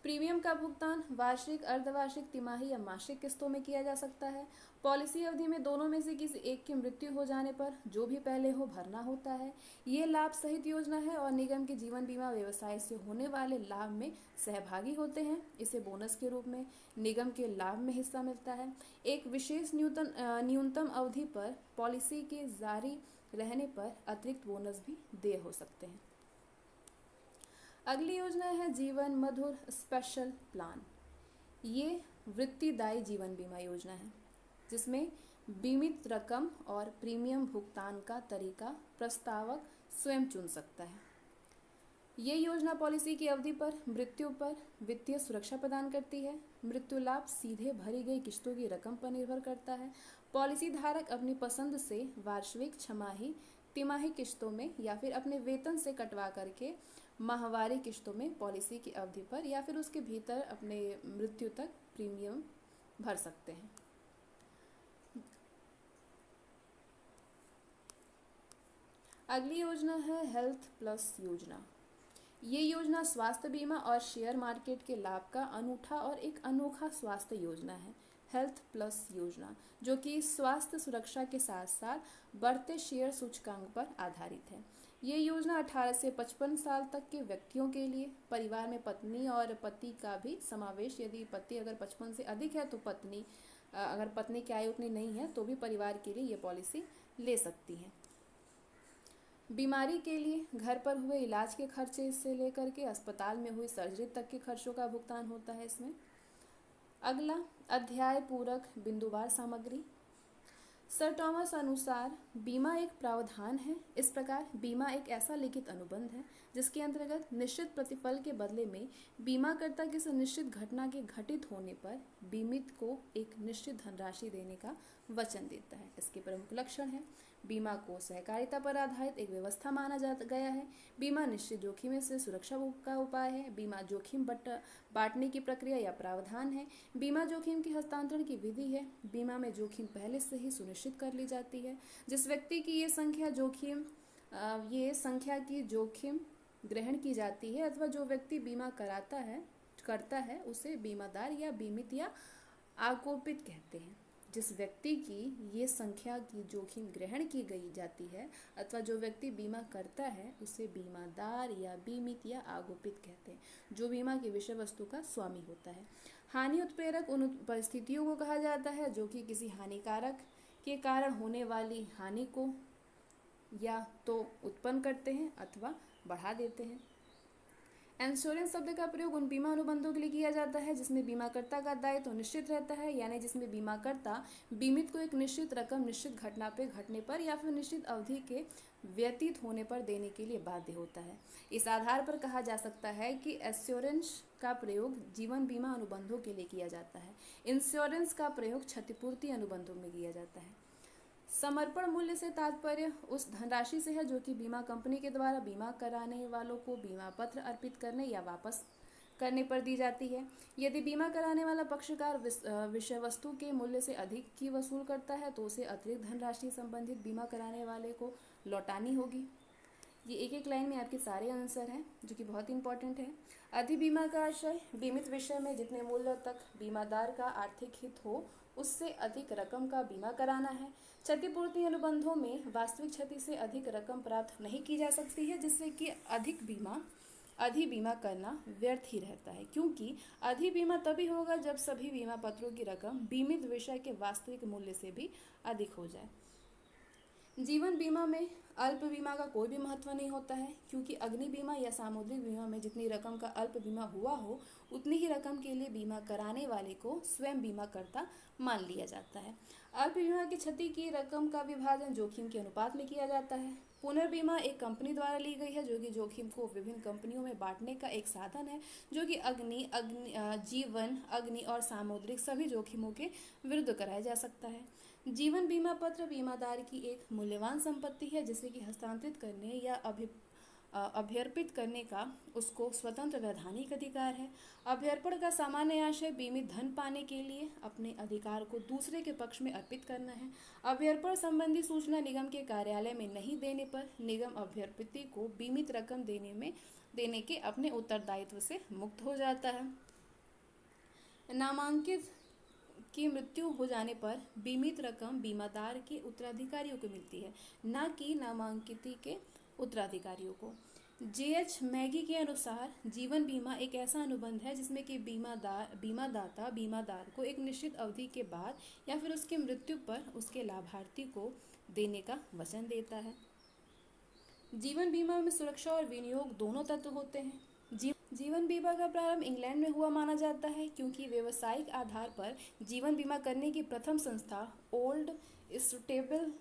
प्रीमियम का भुगतान वार्षिक, अर्धवार्षिक, तिमाही या मासिक किस्तों में किया जा सकता है। पॉलिसी अवधि में दोनों में से किसी एक की मृत्यु हो जाने पर जो भी पहले हो भरना होता है। ये लाभ सहित योजना है और निगम के जीवन बीमा व्यवसाय से होने वाले लाभ में सहभागी होते हैं। इसे बोनस के रूप में निगम के लाभ में हिस्सा मिलता है। एक विशेष न्यूनतम अवधि पर पॉलिसी के जारी रहने पर अतिरिक्त बोनस भी देय हो सकते हैं। अगली योजना है जीवन मधुर स्पेशल प्लान। ये वृत्तिदायी जीवन बीमा योजना है जिसमें बीमित रकम और प्रीमियम भुगतान का तरीका प्रस्तावक स्वयं चुन सकता है। ये योजना पॉलिसी की अवधि पर मृत्यु पर वित्तीय सुरक्षा प्रदान करती है। मृत्यु लाभ सीधे भरी गई किस्तों की रकम पर निर्भर करता है। पॉलिसी धारक अपनी पसंद से वार्षिक, छमाही, तिमाही किस्तों में या फिर अपने वेतन से कटवा करके माहवारी किस्तों में पॉलिसी की अवधि पर या फिर उसके भीतर अपने मृत्यु तक प्रीमियम भर सकते हैं। अगली योजना है हेल्थ प्लस योजना। ये योजना स्वास्थ्य बीमा और शेयर मार्केट के लाभ का अनूठा और एक अनोखा स्वास्थ्य योजना है। हेल्थ प्लस योजना जो कि स्वास्थ्य सुरक्षा के साथ साथ बढ़ते शेयर सूचकांक पर आधारित है। ये योजना 18 से 55 साल तक के व्यक्तियों के लिए, परिवार में पत्नी और पति का भी समावेश, यदि पति अगर 55 से अधिक है तो पत्नी, अगर पत्नी की आयु उतनी नहीं है तो भी परिवार के लिए ये पॉलिसी ले सकती है। बीमारी के लिए घर पर हुए इलाज के खर्चे से लेकर के अस्पताल में हुई सर्जरी तक के खर्चों का भुगतान होता है इसमें। अगला अध्याय पूरक बिंदुवार सामग्री। सर टॉमस अनुसार बीमा एक प्रावधान है। इस प्रकार बीमा एक ऐसा लिखित अनुबंध है जिसके अंतर्गत निश्चित प्रतिफल के बदले में बीमाकर्ता किसी निश्चित घटना के घटित होने पर बीमित को एक निश्चित धनराशि देने का वचन देता है। इसके प्रमुख लक्षण हैं: बीमा को सहकारिता पर आधारित एक व्यवस्था माना गया है। बीमा निश्चित जोखिम से सुरक्षा का उपाय है। बीमा जोखिम बांटने की प्रक्रिया या प्रावधान है। बीमा जोखिम की हस्तांतरण की विधि है। बीमा में जोखिम पहले से ही सुनिश्चित कर ली जाती है। जिस व्यक्ति की ये संख्या की जोखिम ग्रहण की जाती है अथवा जो व्यक्ति बीमा करता है उसे बीमादार या बीमित या आकोपित कहते हैं। जिस व्यक्ति की ये संख्या की जोखिम ग्रहण की गई जाती है अथवा जो व्यक्ति बीमा करता है उसे बीमादार या बीमित या आगोपित कहते हैं, जो बीमा की विषय वस्तु का स्वामी होता है। हानि उत्प्रेरक उन परिस्थितियों को कहा जाता है जो कि किसी हानिकारक के कारण होने वाली हानि को या तो उत्पन्न करते हैं अथवा बढ़ा देते हैं। इंश्योरेंस शब्द का प्रयोग उन बीमा अनुबंधों के लिए किया जाता है जिसमें बीमाकर्ता का दायित्व तो निश्चित रहता है, यानी जिसमें बीमाकर्ता बीमित को एक निश्चित रकम निश्चित घटना पे घटने पर या फिर निश्चित अवधि के व्यतीत होने पर देने के लिए बाध्य होता है। इस आधार पर कहा जा सकता है कि इंश्योरेंस का प्रयोग जीवन बीमा अनुबंधों के लिए किया जाता है। इंश्योरेंस का प्रयोग क्षतिपूर्ति अनुबंधों में किया जाता है। समर्पण मूल्य से तात्पर्य उस धनराशि से है जो कि बीमा कंपनी के द्वारा बीमा कराने वालों को बीमा पत्र अर्पित करने या वापस करने पर दी जाती है। यदि बीमा कराने वाला पक्षकार विषय वस्तु के मूल्य से अधिक की वसूल करता है तो उसे अतिरिक्त धनराशि संबंधित बीमा कराने वाले को लौटानी होगी। ये एक एक लाइन में आपके सारे आंसर हैं जो कि बहुत इंपॉर्टेंट है। अधिबीमा का आशय बीमित विषय में जितने मूल्यों तक बीमादार का आर्थिक हित हो उससे अधिक रकम का बीमा कराना है। क्षतिपूर्ति अनुबंधों में वास्तविक क्षति से अधिक रकम प्राप्त नहीं की जा सकती है, जिससे कि अधिबीमा करना व्यर्थ ही रहता है, क्योंकि अधिबीमा तभी होगा जब सभी बीमा पत्रों की रकम बीमित विषय के वास्तविक मूल्य से भी अधिक हो जाए। जीवन बीमा में अल्प बीमा का कोई भी महत्व नहीं होता है, क्योंकि अग्नि बीमा या सामुद्रिक बीमा में जितनी रकम का अल्प बीमा हुआ हो उतनी ही रकम के लिए बीमा कराने वाले को स्वयं बीमा करता मान लिया जाता है। अल्प बीमा की क्षति की रकम का विभाजन जोखिम के अनुपात में किया जाता है। पुनर्बीमा एक कंपनी द्वारा ली गई है जो कि जोखिम को विभिन्न कंपनियों में बांटने का एक साधन है, जो कि जीवन, अग्नि और सामुद्रिक सभी जोखिमों के विरुद्ध कराया जा सकता है। जीवन बीमा पत्र बीमादार की एक मूल्यवान संपत्ति है, जिसे कि हस्तांतरित करने या अभ्यर्पित करने का उसको स्वतंत्र वैधानिक अधिकार है। अभ्यर्पण का सामान्य आशय बीमित धन पाने के लिए अपने अधिकार को दूसरे के पक्ष में अर्पित करना है। अभ्यर्पण संबंधी सूचना निगम के कार्यालय में नहीं देने पर निगम अभ्यर्पित को बीमित रकम देने के अपने उत्तरदायित्व से मुक्त हो जाता है। नामांकित की मृत्यु हो जाने पर बीमित रकम बीमादार के उत्तराधिकारियों को मिलती है, न कि नामांकित के उत्तराधिकारियों को। जे.एच. मैगी के अनुसार जीवन बीमा एक ऐसा अनुबंध है जिसमें कि बीमादाता बीमादार को एक निश्चित अवधि के बाद या फिर उसकी मृत्यु पर उसके लाभार्थी को देने का वचन देता है। जीवन बीमा में सुरक्षा और विनियोग दोनों तत्व होते हैं। जीवन बीमा का प्रारंभ इंग्लैंड में हुआ माना जाता है, क्योंकि व्यावसायिक आधार पर जीवन बीमा करने की प्रथम संस्था ओल्ड स्टेबल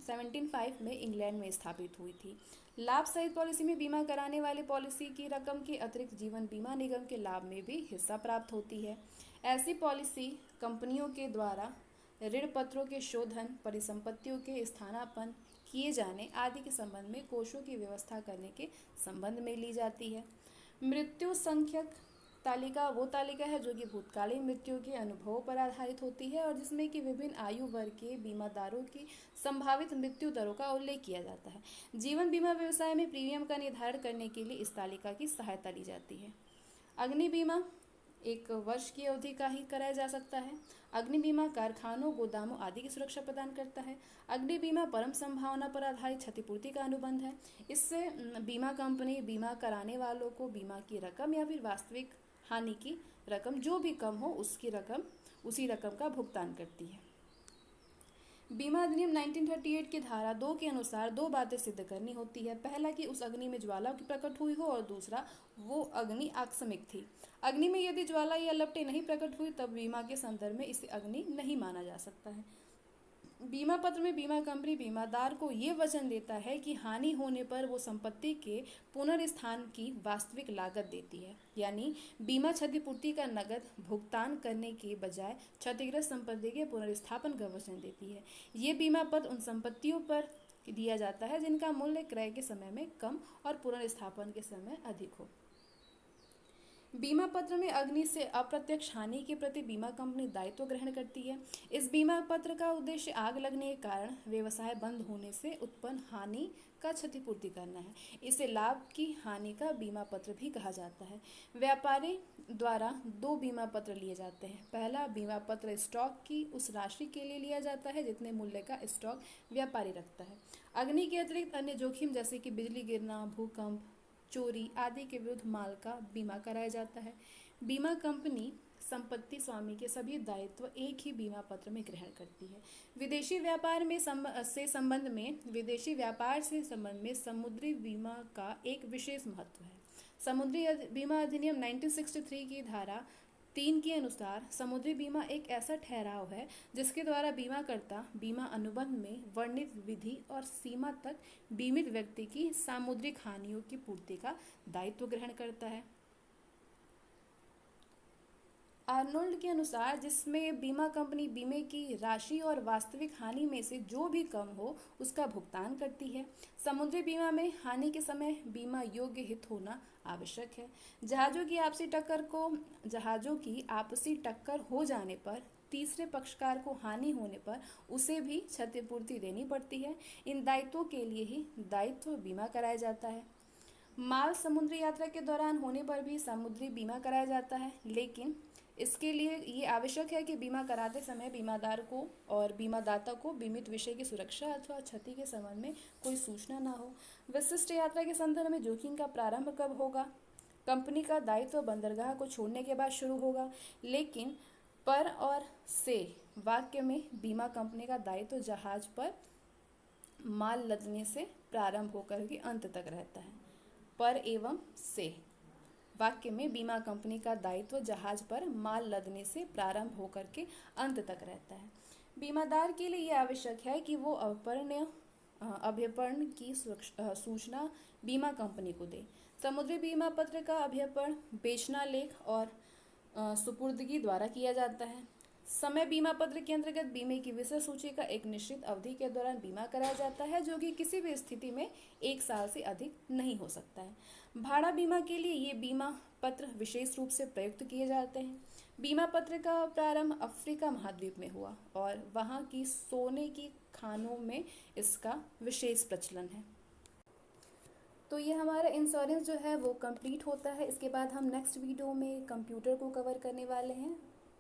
1705 में इंग्लैंड में स्थापित हुई थी। लाभ सहित पॉलिसी में बीमा कराने वाले पॉलिसी की रकम के अतिरिक्त जीवन बीमा निगम के लाभ में भी हिस्सा प्राप्त होती है। ऐसी पॉलिसी कंपनियों के द्वारा ऋण पत्रों के शोधन, परिसंपत्तियों के स्थानापन्न किए जाने आदि के संबंध में कोषों की व्यवस्था करने के संबंध में ली जाती है। मृत्यु संख्यक तालिका वो तालिका है जो कि भूतकालीन मृत्यु के अनुभवों पर आधारित होती है और जिसमें कि विभिन्न आयु वर्ग के बीमादारों की संभावित मृत्यु दरों का उल्लेख किया जाता है। जीवन बीमा व्यवसाय में प्रीमियम का निर्धारण करने के लिए इस तालिका की सहायता ली जाती है। अग्नि बीमा 1 वर्ष की अवधि का ही कराया जा सकता है। अग्नि बीमा कारखानों, गोदामों आदि की सुरक्षा प्रदान करता है। अग्नि बीमा परम संभावना पर आधारित क्षतिपूर्ति का अनुबंध है। इससे बीमा कंपनी बीमा कराने वालों को बीमा की रकम या फिर वास्तविक हानि की रकम जो भी कम हो उसी रकम का भुगतान करती है। बीमा अधिनियम 1938 की धारा 2 के अनुसार 2 बातें सिद्ध करनी होती है। पहला कि उस अग्नि में ज्वाला की प्रकट हुई हो और दूसरा वो अग्नि आकस्मिक थी। अग्नि में यदि ज्वाला या लपटें नहीं प्रकट हुई तब बीमा के संदर्भ में इसे अग्नि नहीं माना जा सकता है। बीमा पत्र में बीमा कंपनी बीमादार को ये वचन देता है कि हानि होने पर वो संपत्ति के पुनर्स्थान की वास्तविक लागत देती है, यानी बीमा क्षतिपूर्ति का नगद भुगतान करने के बजाय क्षतिग्रस्त संपत्ति के पुनर्स्थापन का वचन देती है। ये बीमा पत्र उन संपत्तियों पर दिया जाता है जिनका मूल्य क्रय के समय में कम और पुनर्स्थापन के समय अधिक हो। बीमा पत्र में अग्नि से अप्रत्यक्ष हानि के प्रति बीमा कंपनी दायित्व ग्रहण करती है। इस बीमा पत्र का उद्देश्य आग लगने के कारण व्यवसाय बंद होने से उत्पन्न हानि का क्षतिपूर्ति करना है। इसे लाभ की हानि का बीमा पत्र भी कहा जाता है। व्यापारी द्वारा 2 बीमा पत्र लिए जाते हैं। पहला बीमा पत्र स्टॉक की उस राशि के लिए लिया जाता है जितने मूल्य का स्टॉक व्यापारी रखता है। अग्नि के अतिरिक्त अन्य जोखिम जैसे कि बिजली गिरना, भूकंप, चोरी आदि के विरुद्ध माल का बीमा कराया जाता है। बीमा कंपनी संपत्ति स्वामी के सभी दायित्व एक ही बीमा पत्र में ग्रहण करती है। विदेशी व्यापार से संबंध में समुद्री बीमा का एक विशेष महत्व है। समुद्री बीमा अधिनियम 1963 की धारा 3 के अनुसार समुद्री बीमा एक ऐसा ठहराव है जिसके द्वारा बीमाकर्ता बीमा अनुबंध में वर्णित विधि और सीमा तक बीमित व्यक्ति की सामुद्रिक हानियों की पूर्ति का दायित्व ग्रहण करता है। आर्नोल्ड के अनुसार जिसमें बीमा कंपनी बीमे की राशि और वास्तविक हानि में से जो भी कम हो उसका भुगतान करती है। समुद्री बीमा में हानि के समय बीमा योग्य हित होना आवश्यक है। जहाज़ों की आपसी टक्कर हो जाने पर तीसरे पक्षकार को हानि होने पर उसे भी क्षतिपूर्ति देनी पड़ती है। इन दायित्वों के लिए ही दायित्व बीमा कराया जाता है। माल समुद्री यात्रा के दौरान होने पर भी समुद्री बीमा कराया जाता है, लेकिन इसके लिए ये आवश्यक है कि बीमा कराते समय बीमादार को और बीमादाता को बीमित विषय की सुरक्षा अथवा क्षति के संबंध में कोई सूचना ना हो। विशिष्ट यात्रा के संदर्भ में जोखिम का प्रारंभ कब होगा? कंपनी का दायित्व बंदरगाह को छोड़ने के बाद शुरू होगा, लेकिन पर और से वाक्य में बीमा कंपनी का दायित्व जहाज पर माल लदने से प्रारंभ होकर के अंत तक रहता है। पर एवं से वाक्य में बीमा कंपनी का दायित्व जहाज पर माल लदने से प्रारंभ होकर के अंत तक रहता है। बीमादार के लिए यह आवश्यक है कि वो अभ्यर्पण की सूचना बीमा कंपनी को दे। समुद्री बीमा पत्र का अभ्यर्पण बेचना लेख और सुपुर्दगी द्वारा किया जाता है। समय बीमा पत्र के अंतर्गत बीमे की विषय सूची का एक निश्चित अवधि के दौरान बीमा कराया जाता है, जो कि किसी भी स्थिति में 1 साल से अधिक नहीं हो सकता है। भाड़ा बीमा के लिए ये बीमा पत्र विशेष रूप से प्रयुक्त किए जाते हैं। बीमा पत्र का प्रारंभ अफ्रीका महाद्वीप में हुआ और वहाँ की सोने की खानों में इसका विशेष प्रचलन है। तो ये हमारा इंश्योरेंस जो है वो कंप्लीट होता है। इसके बाद हम नेक्स्ट वीडियो में कंप्यूटर को कवर करने वाले हैं।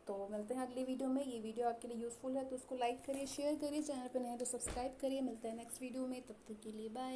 तो मिलते हैं अगली वीडियो में। ये वीडियो आपके लिए यूज़फुल है तो उसको लाइक करिए, शेयर करिए, चैनल पर नए हैं तो सब्सक्राइब करिए। मिलते हैं नेक्स्ट वीडियो में, तब तक के लिए बाय।